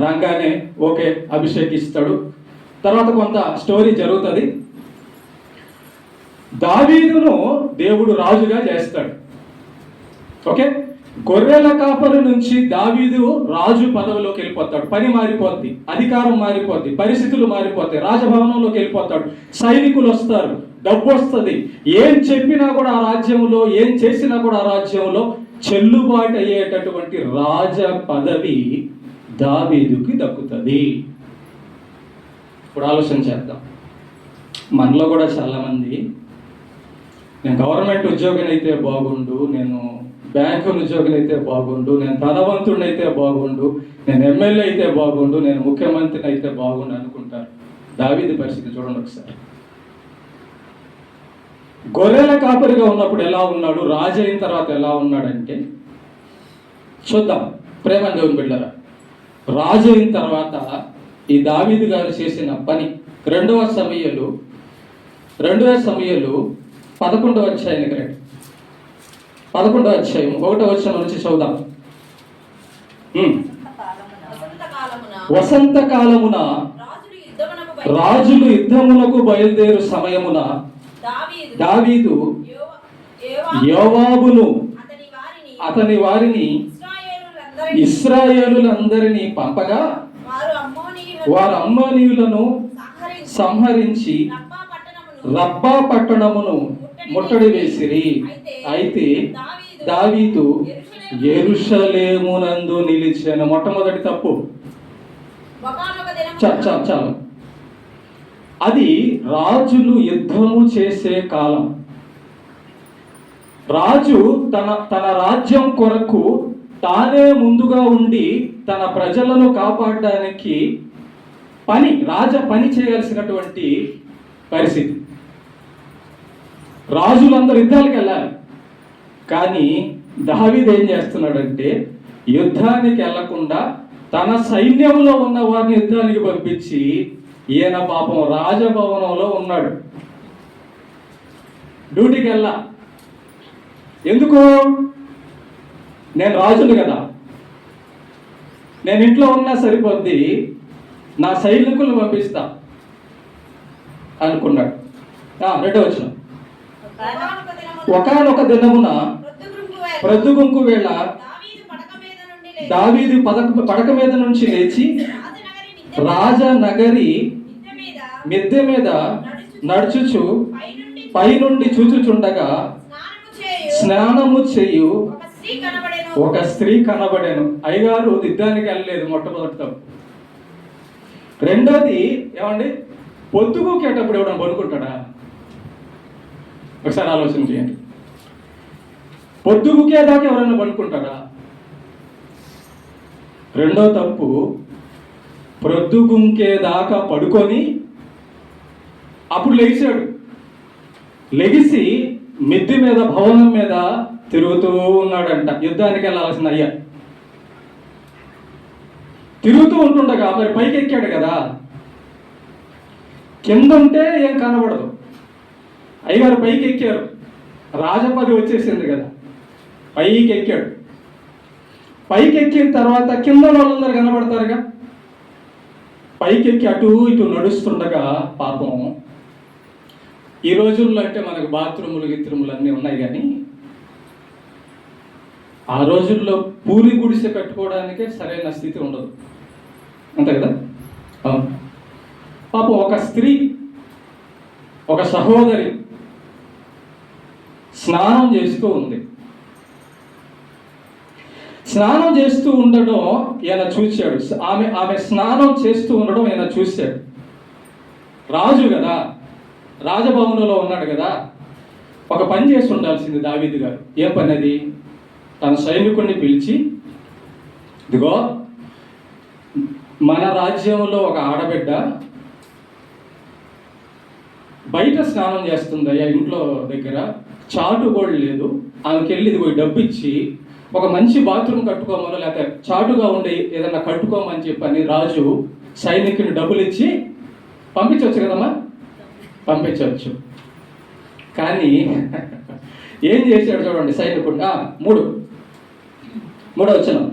రాగానే ఓకే అభిషేకిస్తాడు. తర్వాత కొంత స్టోరీ జరుగుతుంది. దావీదును దేవుడు రాజుగా చేస్తాడు. ఓకే, గొర్రెల కాపరి నుంచి దావీదు రాజు పదవిలోకి వెళ్ళిపోతాడు. పని మారిపోద్ది, అధికారం మారిపోద్ది, పరిస్థితులు మారిపోతాయి, రాజభవనంలోకి వెళ్ళిపోతాడు. సైనికులు వస్తారు, డబ్బు వస్తుంది. ఏం చెప్పినా కూడా ఆ రాజ్యంలో, ఏం చేసినా కూడా ఆ రాజ్యంలో చెల్లుబాటు అయ్యేటటువంటి రాజ పదవి దావీదుకి దక్కుతుంది. ఇప్పుడు ఆలోచన చేద్దాం. మనలో కూడా చాలామంది, నేను గవర్నమెంట్ ఉద్యోగిని అయితే బాగుండు, నేను బ్యాంకు ఉద్యోగిని అయితే బాగుండు, నేను ధనవంతుడిని అయితే బాగుండు, నేను ఎమ్మెల్యే అయితే బాగుండు, నేను ముఖ్యమంత్రిని అయితే బాగుండు అనుకుంటారు. దావీదు పరిస్థితి చూడండి ఒకసారి. గొర్రెల కాపరిగా ఉన్నప్పుడు ఎలా ఉన్నాడు, రాజు అయిన తర్వాత ఎలా ఉన్నాడంటే చూద్దాం. ప్రేమ దేవుని బిడ్డలారా, రాజు అయిన తర్వాత ఈ దావీదు గారు చేసిన పని 2వ సమూయేలు 11వ అధ్యాయానికి రండి. 11వ అధ్యాయం 1వ వచనం నుంచి చదువుదాం. వసంతకాలమున రాజులు యుద్ధమునకు బయలుదేరు సమయమున దావీదు యోవాబును అతని వారిని ఇశ్రాయేలులందరినీ పంపగా వారు అమ్మోనీయులను సంహరించి రబ్బా పట్టణమును ముట్టడి వేసిరి. అయితే దావీదు యెరూషలేమునందు నిలిచెను. మొట్టమొదటి తప్పు. చాలు. అది రాజులు యుద్ధము చేసే కాలం. రాజు తన రాజ్యం కొరకు తానే ముందుగా ఉండి తన ప్రజలను కాపాడడానికి పని చేయాల్సినటువంటి పరిస్థితి. రాజులందరూ యుద్ధాలకు వెళ్ళాలి. కానీ దావీదు ఏం చేస్తున్నాడంటే యుద్ధానికి వెళ్లకుండా తన సైన్యంలో ఉన్న వారిని యుద్ధానికి పంపించి ఈయన పాపం రాజభవనంలో ఉన్నాడు. డ్యూటీకి వెళ్ళా. ఎందుకు? నేను రాజును కదా, నేను ఇంట్లో ఉన్నా సరిపోద్ది, నా సైనికులను పంపిస్తా అనుకున్నాడు. రెండో వచనం. ఒకానొక దినమున ప్రొద్దుగుంకు వేళ దావీదు పడక మీద నుంచి లేచి రాజనగరి మిద్దె మీద నడుచుచు పైనుండి చూచుచుండగా స్నానము చేయు ఒక స్త్రీ కనబడేను. అయ్యగారు యుద్ధానికి వెళ్ళలేదు మొట్టమొదటితో. రెండోది ఏమండి, పొద్దుగూకేటప్పుడు ఎవడన్నా పడుకుంటాడా? ఒకసారి ఆలోచన చేయండి. పొద్దుగుకేదాకా ఎవరైనా పడుకుంటాడా? రెండో తప్పు, ప్రొద్దుగుంకేదాకా పడుకొని అప్పుడు లెగిసాడు. లెగిసి మిద్దె మీద భవనం మీద తిరుగుతూ ఉన్నాడంట. యుద్ధానికి వెళ్ళాల్సిన అయ్యా తిరుగుతూ ఉంటుండగా మరి పైకి ఎక్కాడు కదా, కింద ఉంటే ఏం కనబడదు. అయ్యగారు పైకి ఎక్కారు, రాజపది వచ్చేసింది కదా, పైకి ఎక్కాడు. పైకి ఎక్కిన తర్వాత కింద వాళ్ళందరూ కనబడతారుగా. పైకి ఎక్కి అటు ఇటు నడుస్తుండగా పాపం, ఈ రోజుల్లో అంటే మనకు బాత్రూములు గిత్రములు అన్నీ ఉన్నాయి, కానీ ఆ రోజుల్లో పూరి గుడిసె కట్టుకోవడానికే సరైన స్థితి ఉండదు, అంతే కదా. పాపం ఒక స్త్రీ, ఒక సహోదరి స్నానం చేస్తూ ఉంది. స్నానం చేస్తూ ఉండడం ఈయన చూశాడు. ఆమె స్నానం చేస్తూ ఉండడం ఈయన చూశాడు. రాజు కదా, రాజభవనంలో ఉన్నాడు కదా, ఒక పని చేసి ఉండాల్సింది దావీదు గారు. ఏం పని అది? తన సైనికుడిని పిలిచి, ఇదిగో మన రాజ్యంలో ఒక ఆడబిడ్డ బయట స్నానం చేస్తుంది అయ్యా, ఇంట్లో దగ్గర చాటు కూడా లేదు, ఆమెకి వెళ్ళి ఇదిగో డబ్బు ఇచ్చి ఒక మంచి బాత్రూమ్ కట్టుకోమని, లేకపోతే చాటుగా ఉండి ఏదన్నా కట్టుకోమని చెప్పని రాజు సైనికుని డబ్బులు ఇచ్చి పంపించవచ్చు కదమ్మా, పంపించవచ్చు. కానీ ఏం చేశాడు చూడండి సైనికుడు. మూడో వచనం.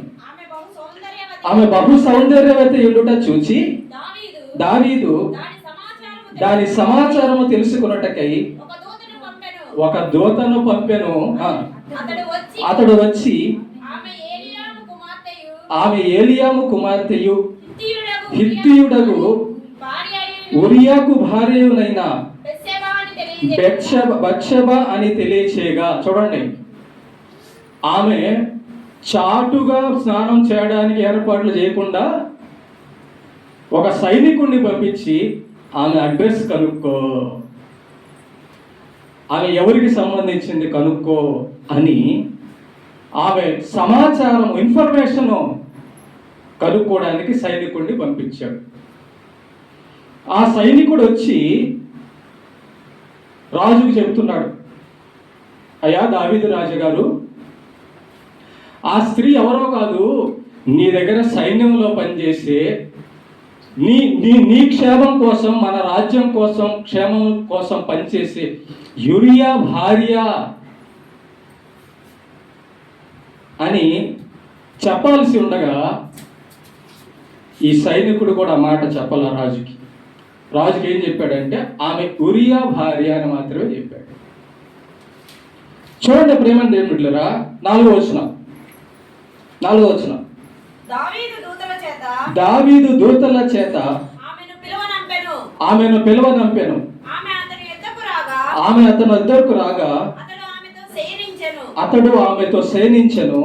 ఆమె బహు సౌందర్యవతి ఉండుట చూచి దావీదు దాని సమాచారము తెలుసుకున్నటకై ఒక దూతను పంపెను. అతడు వచ్చి ఆమె ఏలియాము కుమార్తెయు హిత్తీయుడగు ఉరియాకు భార్యయునైన బత్షెబ అని తెలియచేయగా, చూడండి, ఆమె చాటుగా స్నానం చేయడానికి ఏర్పాట్లు చేయకుండా ఒక సైనికుడిని పంపించి ఆమె అడ్రస్ కనుక్కో, ఆమె ఎవరికి సంబంధించింది కనుక్కో అని ఆమె సమాచారం, ఇన్ఫర్మేషన్ కనుక్కోవడానికి సైనికుడిని పంపించాడు. ఆ సైనికుడు వచ్చి రాజుకు చెబుతున్నాడు, అయ్యా దావీదు రాజుగారు, ఆ స్త్రీ ఎవరో కాదు, నీ దగ్గర సైన్యంలో పనిచేసే నీ క్షేమం కోసం, మన రాజ్యం కోసం, క్షేమం కోసం పనిచేసే యూరియా భార్య అని చెప్పాల్సి ఉండగా ఈ సైనికుడు కూడా మాట చెప్పాల రాజుకి. రాజుకి ఏం చెప్పాడంటే ఆమె ఉరియా భార్య అని మాత్రమే చెప్పాడు. చూడండి ప్రేమ దేవుడులరా, 4వ వచనం. దావీదు దూతల చేత ఆమెను పిలువనంపెను. ఆమె అతని వద్దకు రాగా అతడు ఆమెతో శయనించెను.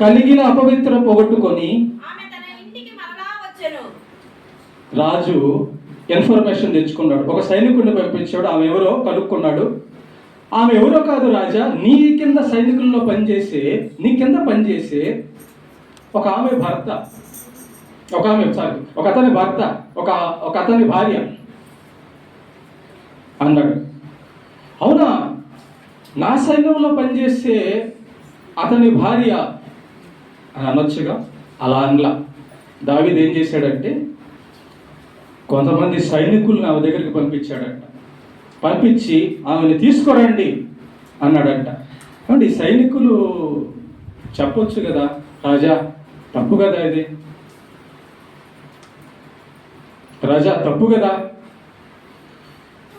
కలిగిన అపవిత్ర పోగొట్టుకొని రాజు ఇన్ఫర్మేషన్ తెచ్చుకున్నాడు. ఒక సైనికుడిని పంపించాడు, ఆమె ఎవరో కనుక్కున్నాడు. ఆమె ఎవరో కాదు రాజా, నీ కింద సైనికుల్లో పనిచేసే, నీ కింద పనిచేసే ఒక ఆమె భర్త, ఒక అతని భర్త, ఒక అతని భార్య అన్నాడు. అవునా, నా సైన్యంలో పనిచేసే అతని భార్య అని అనొచ్చుగా. అలా అనలా. దావీదు ఏం చేశాడంటే కొంతమంది సైనికులను ఆమె దగ్గరికి పంపించాడంట. పంపించి ఆమెను తీసుకురండి అన్నాడంట. కాబట్టి ఈ సైనికులు చెప్పొచ్చు కదా, రాజా తప్పు కదా ఇది, రాజా తప్పు కదా.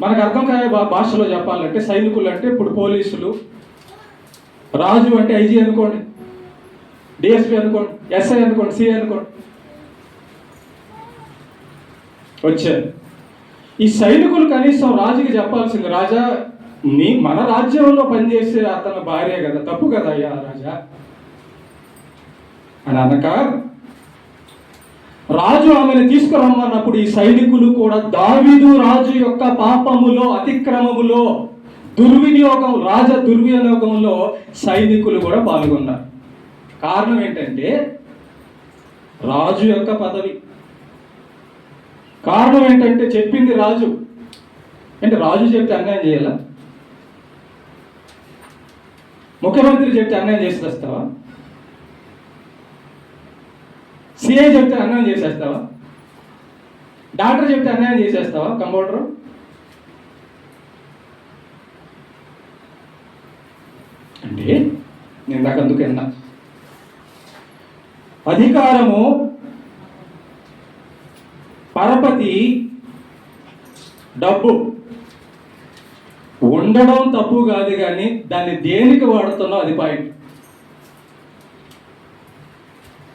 మనకు అర్థం కాయే భాషలో చెప్పాలంటే సైనికులు అంటే ఇప్పుడు పోలీసులు, రాజు అంటే ఐజీ అనుకోండి, డిఎస్పీ అనుకోండి, ఎస్ఐ అనుకోండి, సిఐ అనుకోండి, వచ్చారు. ఈ సైనికులు కనీసం రాజుకి చెప్పాల్సింది, రాజా మన రాజ్యంలో పనిచేసే అతని భార్య కదా, తప్పు కదా అయ్యా రాజా అని అనక, రాజు ఆమెను తీసుకురమ్మన్నప్పుడు ఈ సైనికులు కూడా దావీదు రాజు యొక్క పాపములో, అతిక్రమములో, దుర్వినియోగం, రాజ దుర్వినియోగంలో సైనికులు కూడా పాల్గొన్నారు. కారణం ఏంటంటే రాజు యొక్క పదవి. కారణం ఏంటంటే చెప్పింది రాజు. అంటే రాజు చెప్తే అన్యాయం చేయాలా? ముఖ్యమంత్రి చెప్తే అన్యాయం చేసేస్తావా? సిఐ చెప్తే అన్యాయం చేసేస్తావా? డాక్టర్ చెప్తే అన్యాయం చేసేస్తావా? కంపౌండరు? అంటే నేను నాకు అందుకన్నా అధికారము, పరపతి, డబ్బు ఉండడం తప్పు కాదు, కానీ దాన్ని దేనికి వాడుతున్నావు అది పాయింట్.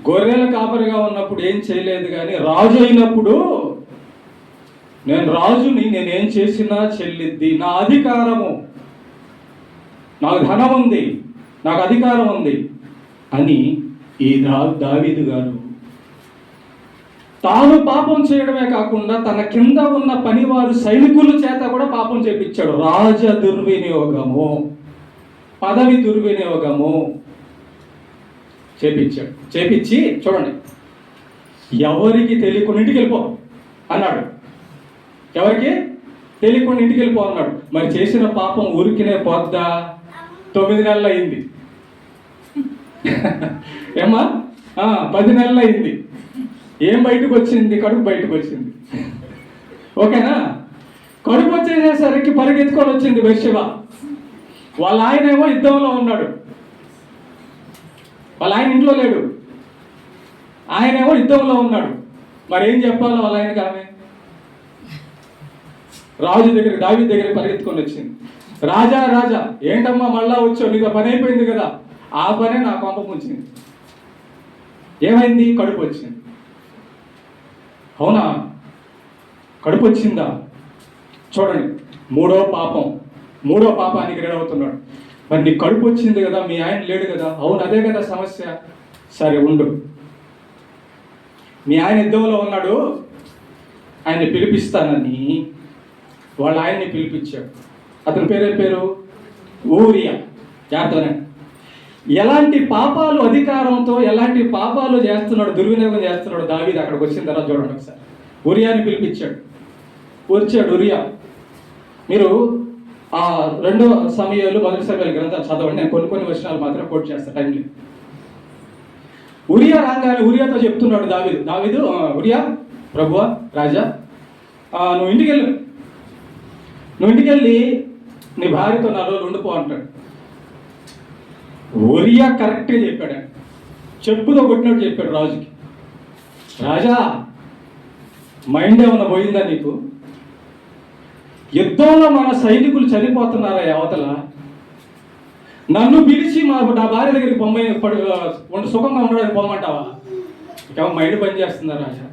గొర్రెల కాపరిగా ఉన్నప్పుడు ఏం చేయలేదు, కానీ రాజు అయినప్పుడు నేను రాజుని, నేనేం చేసినా చెల్లిద్ది, నా అధికారము, నాకు ధనం ఉంది, నాకు అధికారం ఉంది అని ఈ దావీదు గారు తాను పాపం చేయడమే కాకుండా తన కింద ఉన్న పనివారు సైనికుల చేత కూడా పాపం చేపించాడు. రాజ దుర్వినియోగము, పదవి దుర్వినియోగము చేపించాడు. చేపించి చూడండి, ఎవరికి తెలియకుండా ఇంటికి వెళ్ళిపో అన్నాడు. ఎవరికి తెలియకుండా ఇంటికి వెళ్ళిపో అన్నాడు. మరి చేసిన పాపం ఊరికినే పోద్దా? 9 నెలలు అయింది. ఏమ్మా 10 నెలలు అయింది. ఏం బయటకు వచ్చింది? కడుపు బయటకు వచ్చింది. ఓకేనా? కడుపు వచ్చేసేసరికి పరిగెత్తుకొని వచ్చింది బెత్షెబ. వాళ్ళ ఆయనేమో యుద్ధంలో ఉన్నాడు, వాళ్ళ ఆయన ఇంట్లో లేడు, ఆయనేమో యుద్ధంలో ఉన్నాడు. మరి ఏం చెప్పాలో వాళ్ళ ఆయనకి? ఆమె రాజు దగ్గరికి, దావీదు దగ్గరికి పరిగెత్తుకొని వచ్చింది. రాజా రాజా ఏంటమ్మా మళ్ళా వచ్చావు, నీతో పని అయిపోయింది కదా. ఆ పనే నా కొంప ముంచింది. ఏమైంది? కడుపు వచ్చింది. అవునా, కడుపు వచ్చిందా? చూడండి, మూడో పాపానికి రెడీ అవుతున్నాడు. మరి నీ కడుపు వచ్చింది కదా, మీ ఆయన లేడు కదా. అవును, అదే కదా సమస్య. సరే ఉండు, మీ ఆయన యుద్ధంలో ఉన్నాడు, ఆయన్ని పిలిపిస్తానని వాళ్ళ ఆయన్ని పిలిపించాడు. అతని పేరు ఊరియా. జాగ్రత్తనే. ఎలాంటి పాపాలు అధికారంతో ఎలాంటి పాపాలు చేస్తున్నాడు, దుర్వినియోగం చేస్తున్నాడు దావీదు. అక్కడికి వచ్చిన తర్వాత చూడండి ఒకసారి. ఉరియాని పిలిపించాడు. వచ్చాడు ఉరియా. మీరు ఆ 2 సమయాలు 1 సమయాల గ్రంథాలు చదవండి. నేను కొన్ని వచనాలు మాత్రం కోట్ చేస్తాను, టైం లేదు. ఉరియా రాగానే ఉరియాతో చెప్తున్నాడు దావీదు, ఉరియా, ప్రభువా, రాజా, నువ్వు ఇంటికి వెళ్ళి నీ భార్యతో 4 రోజులు ఉండిపో అంటాడు. ఉరియా కరెక్ట్గా చెప్పాడు. చెప్పుతో కొట్టినట్టు చెప్పాడు రాజుకి. రాజా, మైండ్ ఏమన్నా పోయిందా నీకు? యుద్ధంలో మన సైనికులు చనిపోతున్నారా అవతల, నన్ను పిలిచి నా భార్య దగ్గరికి పొమ్మని సుఖంగా ఉండడానికి పొమ్మంటావా? ఏమో మైండ్ పని చేస్తుందా రాజా?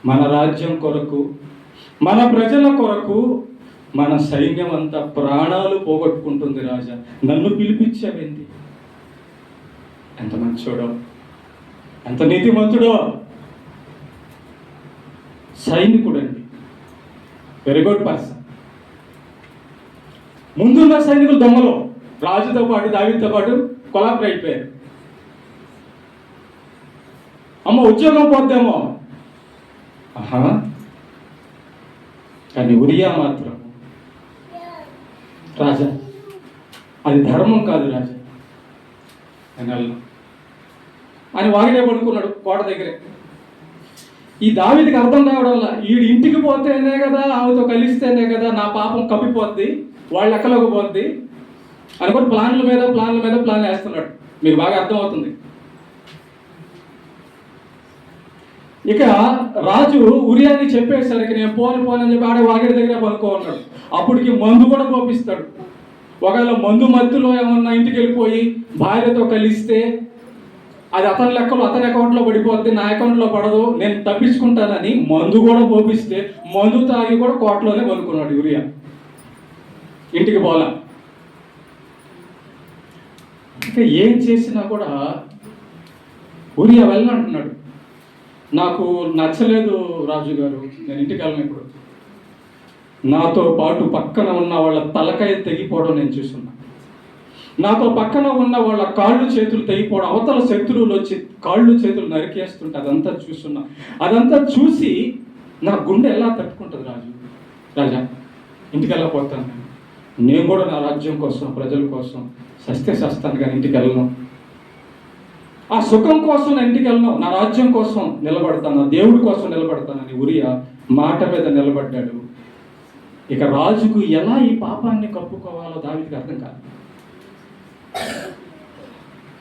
మన రాజ్యం కొరకు, మన ప్రజల కొరకు మన సైన్యం అంతా ప్రాణాలు పోగొట్టుకుంటుంది రాజా, నన్ను పిలిపించావేంటి? ఎంత మంచోడో, ఎంత నీతిమంతుడో. సైనికుడండి, వెరీ గుడ్ పర్సన్. ముందున్న సైనికులు దొంగలు, రాజుతో పాటు దావీదుతో పాటు కొలాబరేట్ అయిపోయారు. అమ్మ ఉద్యోగం పోద్దేమో. కానీ ఉరియా మాత్రం రాజా, అది ధర్మం కాదు రాజా, నేను వెళ్ళను అని వాగినే పడుకున్నాడు కోట దగ్గరే. ఈ దావీదుకి అర్థం కావడం వల్ల వీడు ఇంటికి పోతేనే కదా, ఆమెతో కలిస్తేనే కదా నా పాపం కప్పిపోద్ది, వాళ్ళ లెక్కలోకి పోద్ది అనుకుని ప్లాన్ల మీద ప్లాన్ వేస్తున్నాడు. మీకు బాగా అర్థమవుతుంది. ఇక రాజు ఉరియాని చెప్పేసరికి నేను పోనని చెప్పి ఆడే వాగిడి దగ్గర పనుకో ఉన్నాడు. అప్పటికి మందు కూడా పోపిస్తాడు. ఒకవేళ మందు మత్తులో ఏమన్నా ఇంటికి వెళ్ళిపోయి భార్యతో కలిస్తే అది అతని లెక్కలో అతని అకౌంట్లో పడిపోద్ది, నా అకౌంట్లో పడదు, నేను తప్పించుకుంటానని మందు కూడా పోపిస్తే మందు తాగి కూడా కోటలోనే పనుకున్నాడు యూరియా. ఇంటికి పోలా. ఇంకా ఏం చేసినా కూడా ఊరియా వెళ్ళనంటున్నాడు. నాకు నచ్చలేదు రాజు గారు, నేను ఇంటికి వెళ్ళను. ఇప్పుడు నాతో పాటు పక్కన ఉన్న వాళ్ళ తలకాయ తెగిపోవడం నేను చూస్తున్నా. నాతో పక్కన ఉన్న వాళ్ళ కాళ్ళు చేతులు తెగిపోవడం, అవతల శత్రువులు వచ్చి కాళ్ళు చేతులు నరికేస్తుంటే అదంతా చూస్తున్నా. అదంతా చూసి నా గుండె ఎలా తట్టుకుంటుంది రాజా, ఇంటికి వెళ్ళకపోతాను. నేను కూడా నా రాజ్యం కోసం, ప్రజల కోసం సస్తే సస్తాను, కానీ ఇంటికి వెళ్ళను. ఆ సుఖం కోసం నేను ఇంటికి వెళ్ళను, నా రాజ్యం కోసం నిలబడతాను, నా దేవుడి కోసం నిలబడతానని ఉరియా మాట మీద నిలబడ్డాడు. ఇక రాజుకు ఎలా ఈ పాపాన్ని కప్పుకోవాలో దావీదుకి అర్థం కాదు.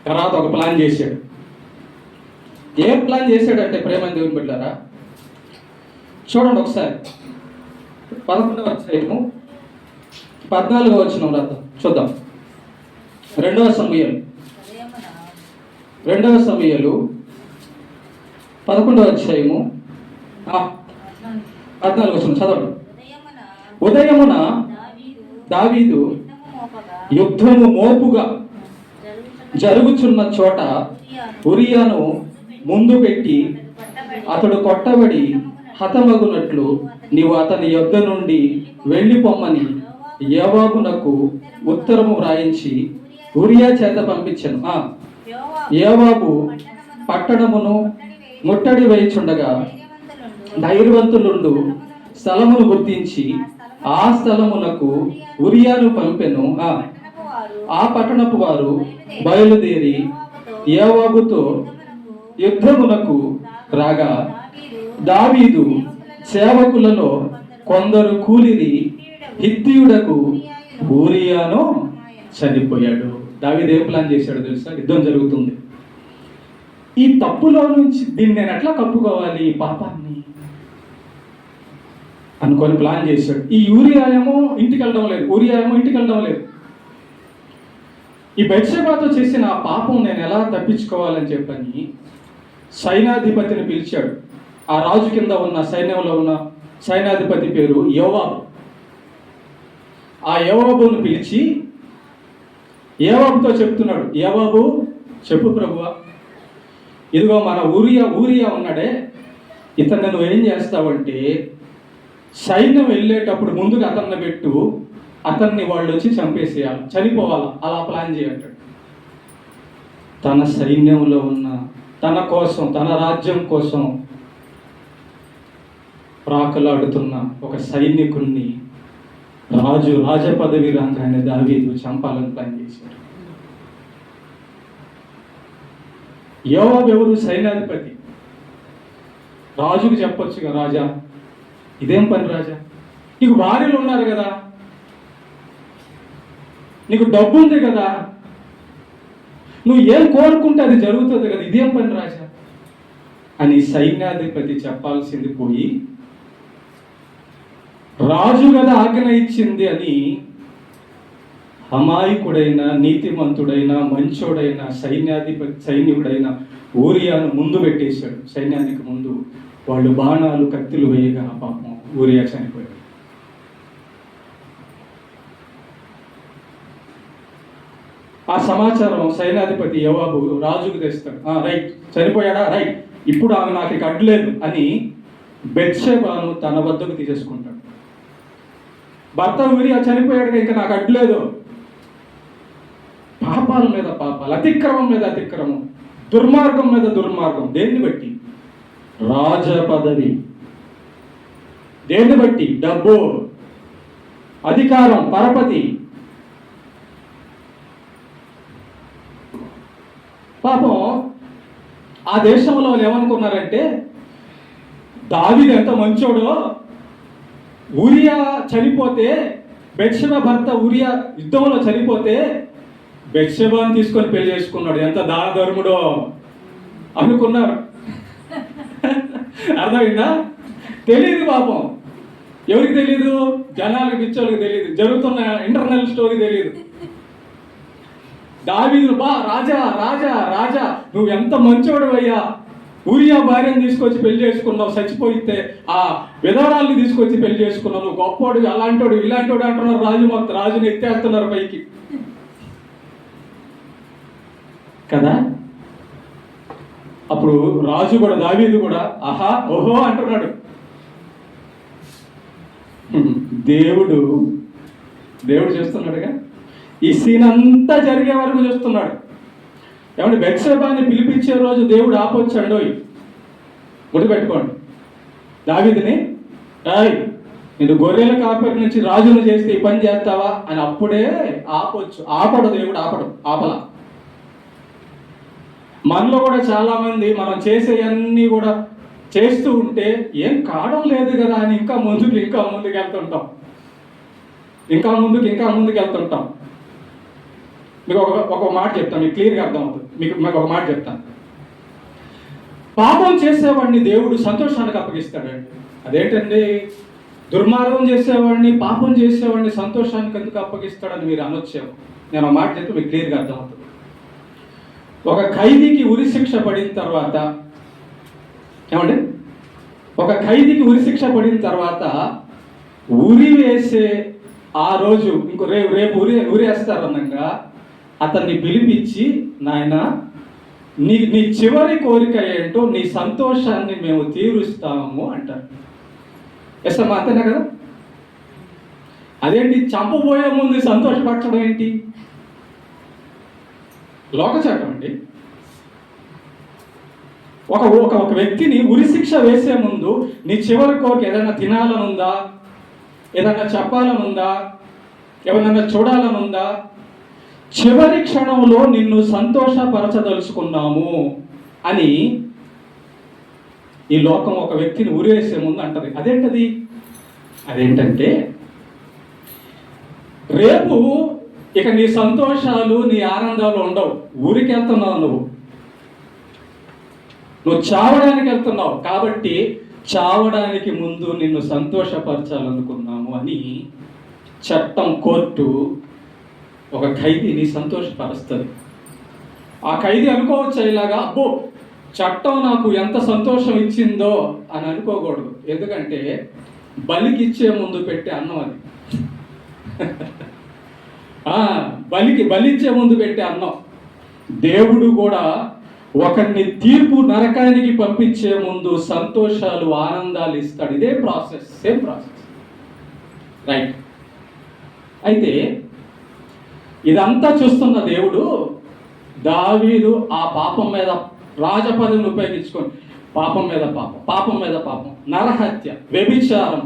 తర్వాత ఒక ప్లాన్ చేశాడు. ఏం ప్లాన్ చేశాడంటే ప్రేమ దేవుని బిడ్డలారా, చూడండి ఒకసారి 11వ అధ్యాయము 14వ వచనం రాద్దాం, చూద్దాం. 2వ సమూయేలు 11వ అధ్యాయము 14వ వచనం చదవండి. ఉదయమున దావీదు యుద్ధము మోపుగా జరుగుచున్న చోట ఉరియాను ముందు పెట్టి అతడు కొట్టబడి హతమగునట్లు నీవు అతని యొద్ద నుండి వెళ్ళిపోమ్మని యోవాబునకు ఉత్తరము వ్రాయించి ఉరియా చేత పంపించెను. యోవాబు పట్టణమును ముట్టడి వేయుచుండగా ధైర్యవంతులుండు స్థలమును గుర్తించి ఆ స్థలమునకు ఉరియాను పంపెను. ఆ పట్టణపు వారు బయలుదేరి యోవాబుతో యుద్ధమునకు రాగా దావీదు సేవకులలో కొందరు కూలిరి హిత్తీయుడకు ఊరియాను చనిపోయాడు. దావీదు ఏం ప్లాన్ చేశాడు తెలుసా? యుద్ధం జరుగుతుంది. ఈ తప్పులో నుంచి దీన్ని నేను ఎట్లా కప్పుకోవాలి, ఈ పాపాన్ని అనుకొని ప్లాన్ చేశాడు. ఈ ఊరియా ఏమో ఇంటికి వెళ్ళడం లేదు. ఈ బెత్షెబాతో చేసిన ఆ పాపం నేను ఎలా తప్పించుకోవాలని చెప్పని సైన్యాధిపతిని పిలిచాడు. ఆ రాజు కింద ఉన్న సైన్యంలో ఉన్న సైన్యాధిపతి పేరు యోవాబు. ఆ యోవాబును పిలిచి యోవాబుతో చెప్తున్నాడు, యోవాబు చెప్పు ప్రభువా, ఇదిగో మన ఊరియా ఉన్నాడే, ఇతన్ని నువ్వు ఏం చేస్తావంటే సైన్యం వెళ్ళేటప్పుడు ముందుగా అతన్ని పెట్టు, అతన్ని వాళ్ళు వచ్చి చంపేసేయాలి, చనిపోవాలి, అలా ప్లాన్ చేయంటాడు. తన సైన్యంలో ఉన్న తన కోసం, తన రాజ్యం కోసం ప్రాకులాడుతున్న ఒక సైనికుణ్ణి రాజ పదవి రాగానే దావీదు చంపాలని ప్లాన్ చేశాడు. యోవాబు ఎవరు? సైన్యాధిపతి. రాజుకు చెప్పొచ్చుగా, రాజా ఇదేం పని రాజా, నీకు భార్యలు ఉన్నారు కదా, నీకు డబ్బు ఉంది కదా, నువ్వు ఏం కోరుకుంటే అది జరుగుతుంది కదా, ఇదేం పని రాజా అని సైన్యాధిపతి చెప్పాల్సింది పోయి రాజు కదా ఆజ్ఞ ఇచ్చింది అని అమాయకుడైన, నీతిమంతుడైన, మంచోడైన సైనికుడైన ఊరియాను ముందు పెట్టేశాడు. సైన్యానికి ముందు వాళ్ళు బాణాలు కత్తులు వేయగా పాపం ఊరియా చనిపోయాడు. ఆ సమాచారం సైన్యాధిపతి యోవాబు రాజుకు తెస్తాడు. రైట్, చనిపోయాడా, రైట్, ఇప్పుడు ఆమె నాకు ఇక అడ్డులేదు అని బెత్షెబాను తన వద్దకు తీసేసుకుంటాడు. భర్త ఊరియా చనిపోయాడుగా, ఇంకా నాకు అడ్డులేదు. పాపాల మీద పాపాలు, అతిక్రమం మీద అతిక్రమం, దుర్మార్గం మీద దుర్మార్గం. దేన్ని బట్టి? రాజ పదవి. దేన్ని బట్టి? డబ్బు, అధికారం, పరపతి, పాపం ఆ దేశంలో వాళ్ళు ఏమనుకున్నారంటే, దావీదు ఎంత మంచోడో, ఊరియా చనిపోతే, బెత్షెబ భర్త ఊరియా యుద్ధంలో చనిపోతే బెత్షెబని తీసుకొని పెళ్లి చేసుకున్నాడు, ఎంత దాన ధర్ముడో అనుకున్నారు. అర్థమైందా? తెలియదు పాపం. ఎవరికి తెలీదు? జనాలకు పిచ్చోళ్ళకి తెలియదు, జరుగుతున్న ఇంటర్నల్ స్టోరీ తెలియదు. దావీదు, బా రాజా రాజా రాజా, నువ్వు ఎంత మంచోడు అయ్యా, ఊరియా భార్యను తీసుకొచ్చి పెళ్లి చేసుకున్నావు, చచ్చిపోయితే ఆ విధవరాల్ని తీసుకొచ్చి పెళ్లి చేసుకున్నావు, నువ్వు గొప్పోడు, అలాంటోడు ఇలాంటోడు అంటున్నారు. రాజు మొత్తం రాజుని ఎత్తేస్తున్నారు పైకి కదా. అప్పుడు రాజు కూడా, దావీదు కూడా ఆహా ఓహో అంటున్నాడు. దేవుడు చేస్తున్నాడుగా, ఈ సీన్ అంతా జరిగే వరకు చూస్తున్నాడు. ఏమంటే బెత్షెబాని పిలిపించే రోజు దేవుడు ఆపొచ్చాడు. గుర్తుపెట్టుకోండి, దావీదుని, నేను గొర్రెల కాపరి నుంచి రాజును చేస్తే ఈ పని చేస్తావా అని అప్పుడే ఆపొచ్చు. ఆపడు దేవుడు, ఆపలా. మనలో కూడా చాలా మంది మనం చేసేవన్నీ కూడా చేస్తూ ఉంటే ఏం కావడం లేదు కదా అని ఇంకా ముందుకు వెళ్తుంటాం, ఇంకా ముందుకు వెళ్తుంటాం. మీకు ఒక మాట చెప్తాను, మీకు క్లియర్గా అర్థమవుతుంది. మీకు ఒక మాట చెప్తాను. పాపం చేసేవాడిని దేవుడు సంతోషానికి అప్పగిస్తాడండి. అదేంటండి, దుర్మార్గం చేసేవాడిని, పాపం చేసేవాడిని సంతోషానికి ఎందుకు అప్పగిస్తాడని మీరు అనొచ్చేమో. నేను ఒక మాట చెప్తే మీకు క్లియర్గా అర్థమవుతుంది. ఒక ఖైదీకి ఉరిశిక్ష పడిన తర్వాత, ఏమండి, ఒక ఖైదీకి ఉరిశిక్ష పడిన తర్వాత ఉరి వేసే ఆ రోజు, ఇంకో రేపు ఉరేస్తారనగా అతన్ని పిలిపించి, నాయన నీ చివరి కోరిక ఏంటో, నీ సంతోషాన్ని మేము తీరుస్తాము అంటారు. ఎస్తమ్మా, అంతేనా కదా? అదేంటి, చంపబోయే ముందు సంతోషపరచడం ఏంటి? లోకచాటం అండి. ఒక వ్యక్తిని ఉరిశిక్ష వేసే ముందు నీ చివరి కోరిక ఏదైనా తినాలనుందా, ఏదైనా చెప్పాలనుందా, ఎవరైనా చూడాలనుందా? చివరి క్షణంలో నిన్ను సంతోషపరచదలుచుకున్నాము అని ఈ లోకం ఒక వ్యక్తిని ఉరివేసే ముందు అంటది. అదేంటంటే, రేపు ఇక నీ సంతోషాలు, నీ ఆనందాలు ఉండవు. ఊరికి వెళ్తున్నావు, నువ్వు చావడానికి వెళ్తున్నావు, కాబట్టి చావడానికి ముందు నిన్ను సంతోషపరచాలనుకున్నాము అని చట్టం, కోర్టు ఒక ఖైదీని సంతోషపరుస్తుంది. ఆ ఖైదీ అనుకోవచ్చు ఇలాగా, అబ్బో చట్టం నాకు ఎంత సంతోషం ఇచ్చిందో అని అనుకోకూడదు. ఎందుకంటే బలికిచ్చే ముందు పెట్టే అన్నం అది. బలిచ్చే ముందు పెట్టే అన్నం. దేవుడు కూడా ఒకరిని తీర్పు నరకానికి పంపించే ముందు సంతోషాలు, ఆనందాలు ఇస్తాడు. ఇదే ప్రాసెస్, సేమ్ ప్రాసెస్, రైట్? అయితే ఇదంతా చూస్తున్న దేవుడు, దావీదు ఆ పాపం మీద రాజపదవిని ఉపయోగించుకొని పాపం మీద పాపం, నరహత్య, వ్యభిచారం,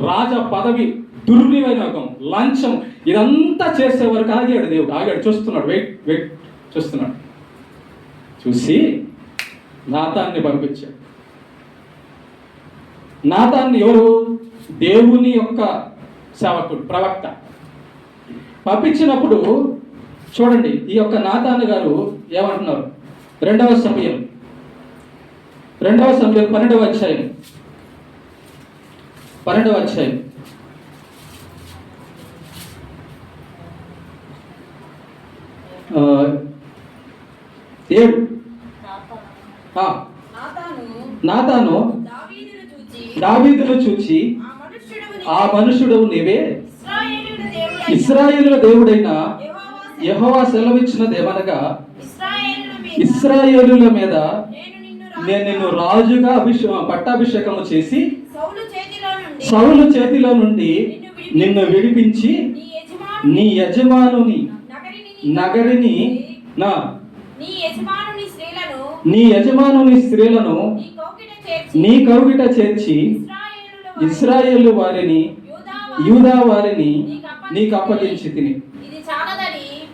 రాజ పదవి దుర్వినియోగం, లంచం, ఇదంతా చేసే వరకు ఆగాడు దేవుడు. చూస్తున్నాడు, వెయిట్ చూస్తున్నాడు. చూసి నాతాన్ని పంపించాడు. నాతాన్ని ఎవరు? దేవుని యొక్క సేవకుడు, ప్రవక్త. పంపించినప్పుడు చూడండి, ఈ యొక్క నాతాను గారు ఏమంటున్నారు? 2వ సమయం 12వ అధ్యాయం 7 నాతాను దావీదును చూచి, ఆ మనుషుడు నీవే, ఇశ్రాయేలుల దేవుడైన యెహోవా సెలవిచ్చినదేమనగా, ఇశ్రాయేలుల మీద నేను నిన్ను రాజుగా పట్టాభిషేకము చేసి సౌలు చేతిలో నుండి నిన్ను విడిపించి నీ యజమానుని నగరిని నీ యజమానుని స్త్రీలను నీ కౌగిట చేర్చి ఇశ్రాయేలు వారిని, యూదా వారిని నీకు అప్పగించి తిని.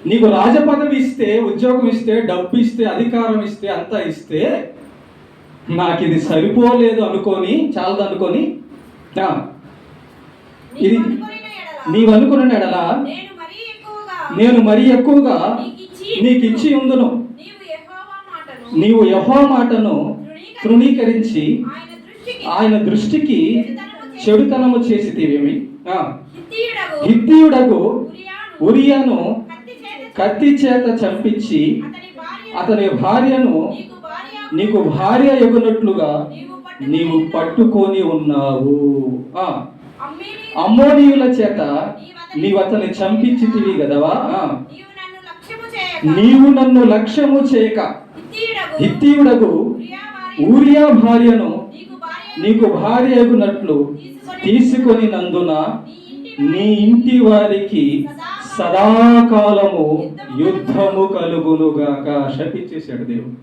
నీకు రాజ పదవి ఇస్తే, ఉద్యోగం ఇస్తే, డబ్బు ఇస్తే, అధికారం ఇస్తే, అంతా ఇస్తే నాకు ఇది సరిపోలేదు అనుకొని, చాలదు అనుకొని ఇది నీవు అనుకున్న ఎడలా నేను మరీ ఎక్కువగా నీకు ఇచ్చి ఉందును. నీవు యెహోవా మాటను తృణీకరించి ఆయన దృష్టికి చెడుతనము చేసితివేమి. హిత్తీయుడగు ఉరియాను కత్తి చేత చంపించి అతని భార్యను నీకు భార్య ఎగునట్లుగా నీవు పట్టుకొని ఉన్నావు. అమ్మోనీయుల చేత నీవు అతన్ని చంపించితివి గదవా. నీవు నన్ను లక్ష్యము చేయక హిత్తీయుడగు ఊరియా భార్యను నీకు భార్య ఎగునట్లు తీసుకొని నందున నీ ఇంటి వారికి సదాకాలము యుద్ధము కలుగునుగాక. శపించేశాడు దేవుడు.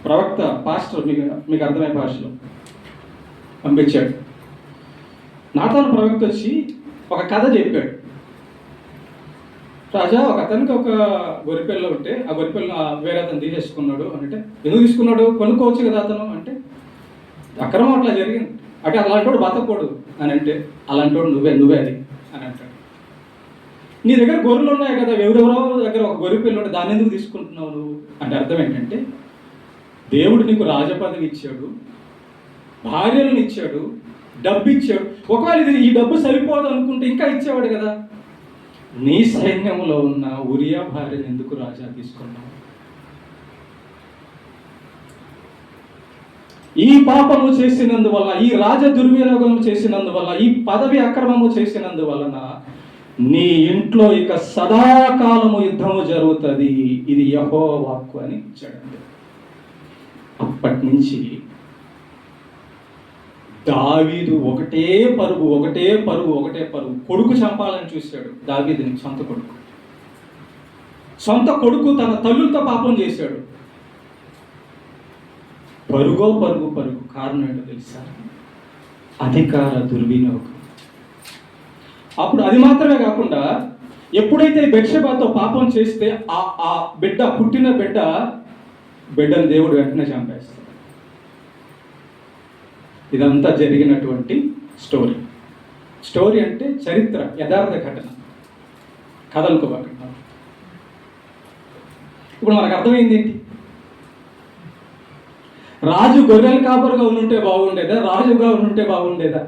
ప్రవక్త, పాస్టర్, మీకు అర్థమయ్యే భాషలో పంపించాడు. నాతాను ప్రవక్త వచ్చి ఒక కథ చెప్పాడు. రాజా, ఒక అతనికి ఒక గొర్రెపిల్ల ఉంటే ఆ గొర్రెపిల్ల వేరే అతను తీసేసుకున్నాడు అంటే, ఎందుకు తీసుకున్నాడు? కొనుక్కోవచ్చు కదా అతను అంటే, అక్రమం అట్లా జరిగింది అంటే అలాంటోడు బతకూడదు అని అంటే, అలాంటోడు నువ్వే అది అని అంటాడు. నీ దగ్గర గొర్రెలు ఉన్నాయి కదా, ఎవరెవరో దగ్గర ఒక గొర్రెపిల్ల ఉంటే దాన్ని ఎందుకు తీసుకుంటున్నావు నువ్వు అంటే అర్థం ఏంటంటే, దేవుడు నీకు రాజపదవి ఇచ్చాడు, భార్యలను ఇచ్చాడు, డబ్బు ఇచ్చాడు. ఒకవేళ ఈ డబ్బు సరిపోదు అనుకుంటే ఇంకా ఇచ్చేవాడు కదా. నీ సైన్యంలో ఉన్న ఉరియా భార్యను ఎందుకు రాజా తీసుకున్నావు? ఈ పాపము చేసినందువల్ల, ఈ రాజ దుర్వినియోగం చేసినందువల్ల, ఈ పదవి అక్రమము చేసినందువలన నీ ఇంట్లో ఇక సదాకాలము యుద్ధము జరుగుతుంది. ఇది యెహోవా వాక్కు అని ఇచ్చాడు. అప్పటి నుంచి దావీదు ఒకటే పరుగు. కొడుకు చంపాలని చూశాడు దావీదుని. సొంత కొడుకు తన తల్లులతో పాపం చేశాడు. పరుగు. కారణం ఏంటో తెలుసా? అధికార దుర్వినియోగం. అప్పుడు అది మాత్రమే కాకుండా, ఎప్పుడైతే బెత్షెబాతో పాపం చేస్తే ఆ పుట్టిన బిడ్డను దేవుడు వెంటనే చంపేస్తాడు. ఇదంతా జరిగినటువంటి స్టోరీ అంటే చరిత్ర, యథార్థ ఘటన, కథలనుకోకుండా. ఇప్పుడు మనకు అర్థమైంది ఏంటి? రాజు గొర్రెల కాపరుగా ఉంటే బాగుండేదా? రాజుగా ఉంటే బాగుండేదా?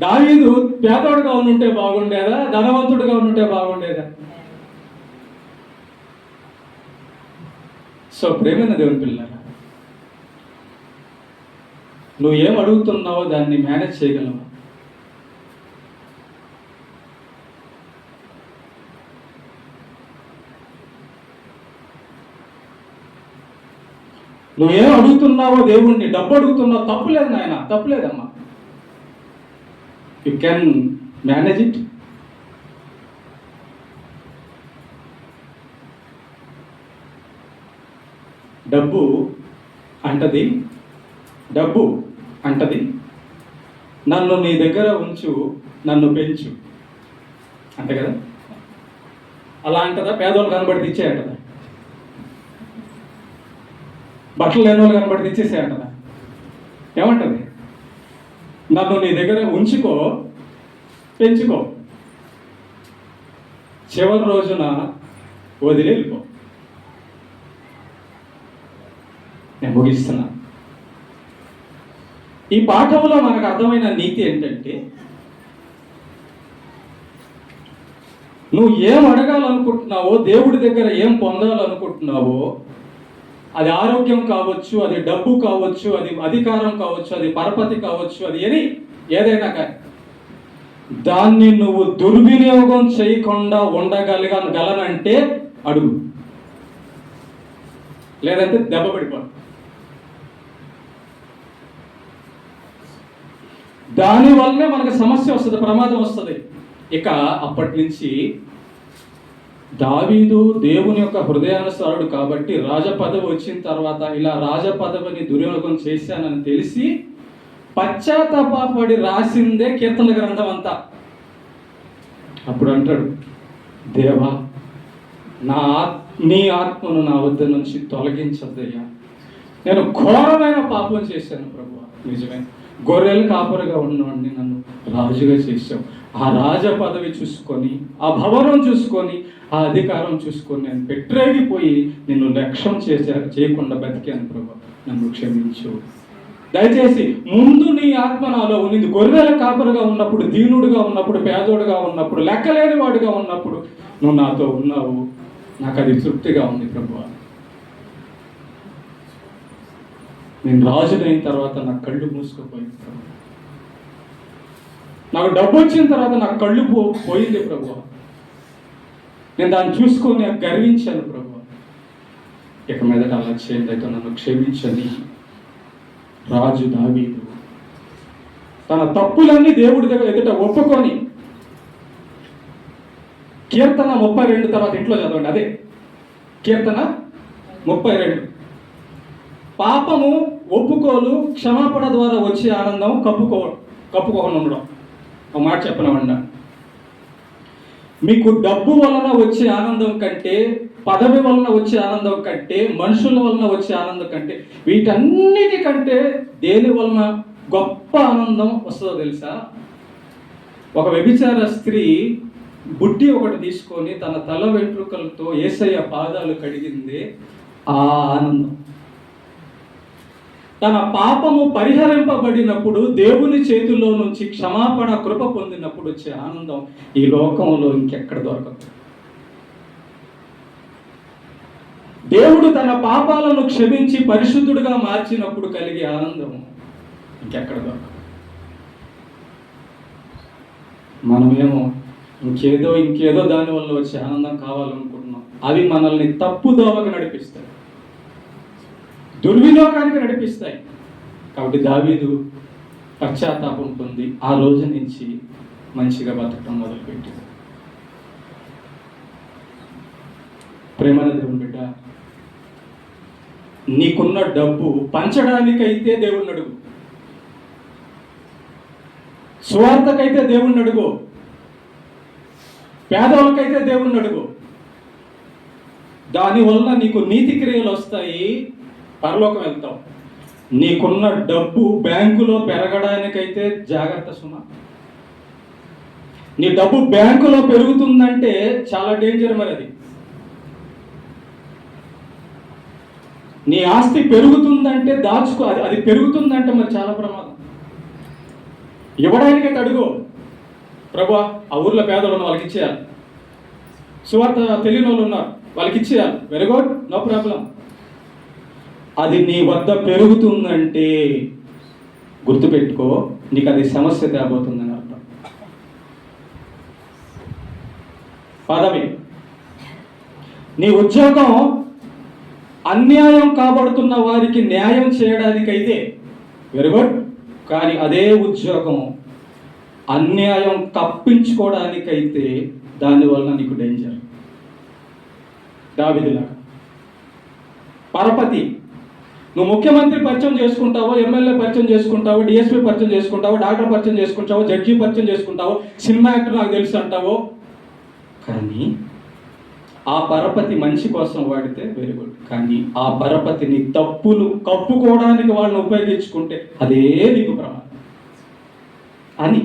దావీదు పేదోడుగా ఉంటే బాగుండేదా? ధనవంతుడిగా ఉంటే బాగుండేదా? సో ప్రేమైన దేవుని పిల్లరా, నువ్వు ఏం అడుగుతున్నావో దాన్ని మేనేజ్ చేయగలవా? నువ్వేం అడుగుతున్నావో దేవుణ్ణి, డబ్బు అడుగుతున్నావు, తప్పులేదు నాయన, తప్పులేదమ్మా. You can manage it. డబ్బు అంటది నన్ను నీ దగ్గర ఉంచు, నన్ను పెంచు, అంతే కదా. అలా అంటదా? పేదోళ్ళు కనబడితే ఇచ్చే అంటదా? బట్టలు లేని వాళ్ళు కనబడితే ఇచ్చేసే అంటదా? ఏమంటది? నన్ను నీ దగ్గర ఉంచుకో, పెంచుకో, చివరి రోజున వదిలి వెళ్ళిపో. నేను ముగిస్తున్నా. ఈ పాఠంలో మనకు అర్థమైన నీతి ఏంటంటే, నువ్వు ఏం అడగాలనుకుంటున్నావో, దేవుడి దగ్గర ఏం పొందాలనుకుంటున్నావో, అది ఆరోగ్యం కావచ్చు, అది డబ్బు కావచ్చు, అది అధికారం కావచ్చు, అది పరపతి కావచ్చు, అది ఏదైనా కానీ దాన్ని నువ్వు దుర్వినియోగం చేయకుండా ఉండగలనంటే అడుగు, లేదంటే దెబ్బ పడిపోదు. దానివల్లనే మనకు సమస్య వస్తుంది, ప్రమాదం వస్తుంది. ఇక అప్పటి నుంచి దావీదు దేవుని యొక్క హృదయానుసారుడు కాబట్టి రాజపదవి వచ్చిన తర్వాత ఇలా రాజపదవిని దుర్వినియోగం చేశానని తెలిసి పశ్చాత్తాపడి రాసిందే కీర్తన గ్రంథం అంతా. అప్పుడు అంటాడు, దేవా నీ ఆత్మను నా వద్ద నుంచి తొలగించద్దయ్యా, నేను ఘోరమైన పాపం చేశాను ప్రభువా. నిజమే, గొర్రెలు కాపరిగా ఉన్నవాడిని నన్ను రాజుగా చేశావు. ఆ రాజ పదవి చూసుకొని, ఆ భవనం చూసుకొని, ఆ అధికారం చూసుకొని నేను పెట్టరేగిపోయి నిన్ను లక్ష్యం చేయకుండా బతికాను ప్రభు, నన్ను క్షమించు. దయచేసి ముందు నీ ఆత్మ నాలో ఉన్నది. గొర్రెల కాపరిగా ఉన్నప్పుడు, దీనుడుగా ఉన్నప్పుడు, పేదోడుగా ఉన్నప్పుడు, లెక్కలేని వాడుగా ఉన్నప్పుడు నువ్వు నాతో ఉన్నావు. నాకు అది తృప్తిగా ఉంది ప్రభువా. నేను రాజునైన తర్వాత నా కళ్ళు మూసుకుపోయింది ప్రభు. నాకు డబ్బు వచ్చిన తర్వాత నా కళ్ళు పోయింది ప్రభు. నేను దాన్ని చూసుకొని గర్వించాను ప్రభు. ఇక మీదట అలా చేయండి, అయితే నన్ను క్షమించని రాజు దావీదు తన తప్పులన్నీ దేవుడి దగ్గర ఎదుట ఒప్పుకొని, కీర్తన 32 తర్వాత ఇంట్లో చదవండి, అదే కీర్తన 32. పాపము ఒప్పుకోలు, క్షమాపణ ద్వారా వచ్చే ఆనందం కప్పుకోకుండా ఉండడం. ఒక మాట చెప్పనమండి, మీకు డబ్బు వలన వచ్చే ఆనందం కంటే, పదవి వలన వచ్చే ఆనందం కంటే, మనుషుల వలన వచ్చే ఆనందం కంటే, వీటన్నిటికంటే దేని వలన గొప్ప ఆనందం వస్తుందో తెలుసా? ఒక వ్యభిచార స్త్రీ బుడ్డి ఒకటి తీసుకొని తన తల వెంట్రుకలతో యేసయ్య పాదాలు కడిగిందే ఆ ఆనందం. తన పాపము పరిహరింపబడినప్పుడు, దేవుని చేతుల్లో నుంచి క్షమాపణ కృప పొందినప్పుడు వచ్చే ఆనందం ఈ లోకంలో ఇంకెక్కడ దొరకదు. దేవుడు తన పాపాలను క్షమించి పరిశుద్ధుడుగా మార్చినప్పుడు కలిగే ఆనందం ఇంకెక్కడ దొరకదు. మనమేమో ఇంకేదో దాని వల్ల వచ్చే ఆనందం కావాలనుకుంటున్నాం. అవి మనల్ని తప్పుదోవకు నడిపిస్తాయి, దుర్వినియోగానికి నడిపిస్తాయి. కాబట్టి దావీదు పశ్చాత్తాపం పొంది ఆ రోజు నుంచి మంచిగా బతకడం మొదలుపెట్టింది. ప్రేమన దేవుని బిడ్డ, నీకున్న డబ్బు పంచడానికైతే దేవుణ్ణి అడుగు, స్వార్థకైతే దేవుణ్ణి అడుగు, పేదవాళ్ళకైతే దేవుణ్ణి అడుగు. దానివల్ల నీకు నీతి క్రియలు వస్తాయి, పరలోకం వెళ్తావు. నీకున్న డబ్బు బ్యాంకులో పెరగడానికైతే జాగ్రత్త సుమ. నీ డబ్బు బ్యాంకులో పెరుగుతుందంటే చాలా డేంజర్. మరి నీ ఆస్తి పెరుగుతుందంటే దాచుకో, అది పెరుగుతుందంటే మరి చాలా ప్రమాదం. ఇవ్వడానికైతే అడుగు, ప్రభు ఆ ఊర్లో పేదలు ఉన్న వాళ్ళకి ఇచ్చేయాలి, సువార్త తెలియని వాళ్ళు ఉన్నారు వాళ్ళకి ఇచ్చేయాలి, వెరీ గుడ్, నో ప్రాబ్లం. అది నీ వద్ద పెరుగుతుందంటే గుర్తుపెట్టుకో, నీకు అది సమస్య తేబోతుందని అర్థం. పదవి, నీ ఉద్యోగం అన్యాయం కాబడుతున్న వారికి న్యాయం చేయడానికైతే వెరీ గుడ్. కానీ అదే ఉద్యోగం అన్యాయం కప్పించుకోవడానికైతే దానివల్ల నీకు డేంజర్. దావీదులాగా పరపతి, నువ్వు ముఖ్యమంత్రి పరిచయం చేసుకుంటావో, ఎమ్మెల్యే పరిచయం చేసుకుంటావో, డిఎస్పీ పరిచయం చేసుకుంటావో, డాక్టర్ పరిచయం చేసుకుంటావో, జడ్జి పరిచయం చేసుకుంటావో, సినిమా యాక్టర్ నాకు తెలుసు అంటావో, కానీ ఆ పరపతి మంచి కోసం వాడితే వెరీ గుడ్. కానీ ఆ పరపతిని తప్పులు కప్పుకోవడానికి వాళ్ళని ఉపయోగించుకుంటే అదే నీకు ప్రమాదం అని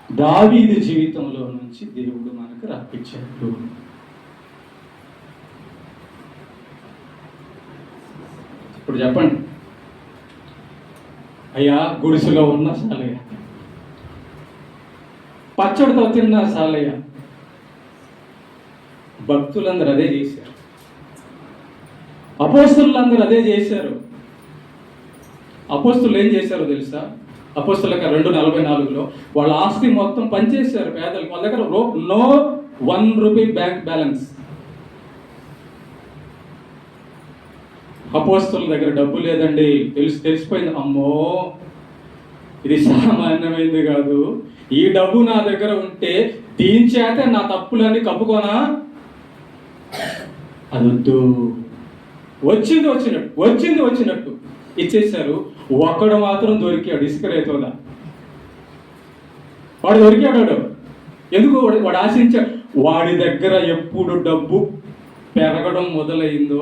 దావీదు జీవితంలో నుంచి దేవుడు మనకు రప్పించాడు. ఇప్పుడు చెప్పండి, అయ్యా గుడిసెలో ఉన్న సాలయ్య, పచ్చడితో తిన్న సాలయ్య, భక్తులందరూ అదే చేశారు, అపోస్తలులందరూ అదే చేశారు. అపోస్తలు ఏం చేశారో తెలుసా? అపోస్తలుల 2:44 వాళ్ళ ఆస్తి మొత్తం పనిచేశారు పేదలకు. వాళ్ళ దగ్గర నో 1 రూపీ బ్యాంక్ బ్యాలెన్స్. అపోస్తలుల దగ్గర డబ్బు లేదండి, తెలిసిపోయింది. అమ్మో, ఇది సామాన్యమైంది కాదు, ఈ డబ్బు నా దగ్గర ఉంటే దీని చేత నా తప్పులన్నీ కప్పుకోనా? అది వద్దు. వచ్చింది వచ్చినట్టు ఇచ్చేశారు. ఒక్కడు మాత్రం దొరికాడు, ఇసుక రేతోదా. వాడు దొరికాడు. ఎందుకు? వాడు ఆశించాడు. వాడి దగ్గర ఎప్పుడు డబ్బు పెరగడం మొదలైందో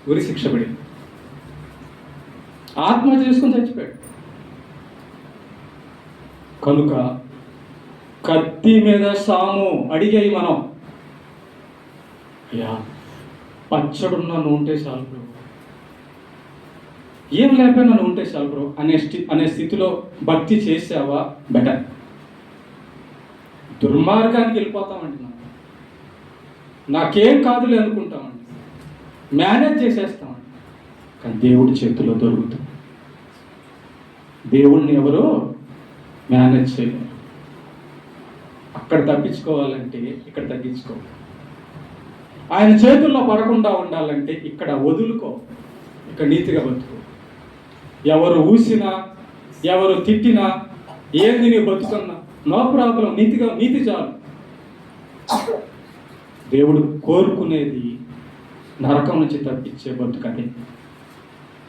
ఉరి శిక్ష పడింది. ఆత్మహత్య చేసుకొని చచ్చిపోయాడు. కనుక కత్తి మీద సాము అడిగాయి మనం, అయ్యా పచ్చడున్న నూనె చాలు బ్రో, ఏం లేకపోయినా నూనె చాలు బ్రో అనే స్థితిలో భక్తి చేసావా? బెటర్. దుర్మార్గానికి వెళ్ళిపోతామండి. నాకేం కాదులే అనుకుంటామండి, మేనేజ్ చేసేస్తామండి. కానీ దేవుడి చేతిలో దొరుకుతుంది. దేవుణ్ణి ఎవరు మేనేజ్ చేయలేరు. అక్కడ తప్పించుకోవాలంటే ఇక్కడ తగ్గించుకోవాలి. ఆయన చేతుల్లో పడకుండా ఉండాలంటే ఇక్కడ వదులుకో, ఇక్కడ నీతిగా బతుకు. ఎవరు ఊసినా, ఎవరు తిట్టినా, ఏంది నీ బతుకున్నా నో ప్రాబ్లం, నీతి చాలు. దేవుడు కోరుకునేది నరకం నుంచి తప్పించే బతుకదే.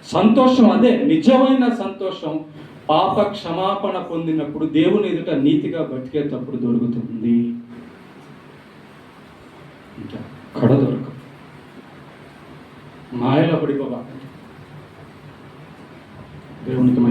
సంతోషం అదే, నిజమైన సంతోషం పాప క్షమాపణ పొందినప్పుడు దేవుని ఎదుట నీతిగా బతికేటప్పుడు దొరుకుతుంది. ఇంకా కడ దొరకదు. మాయలో పడిపోబాకండి. దేవునికి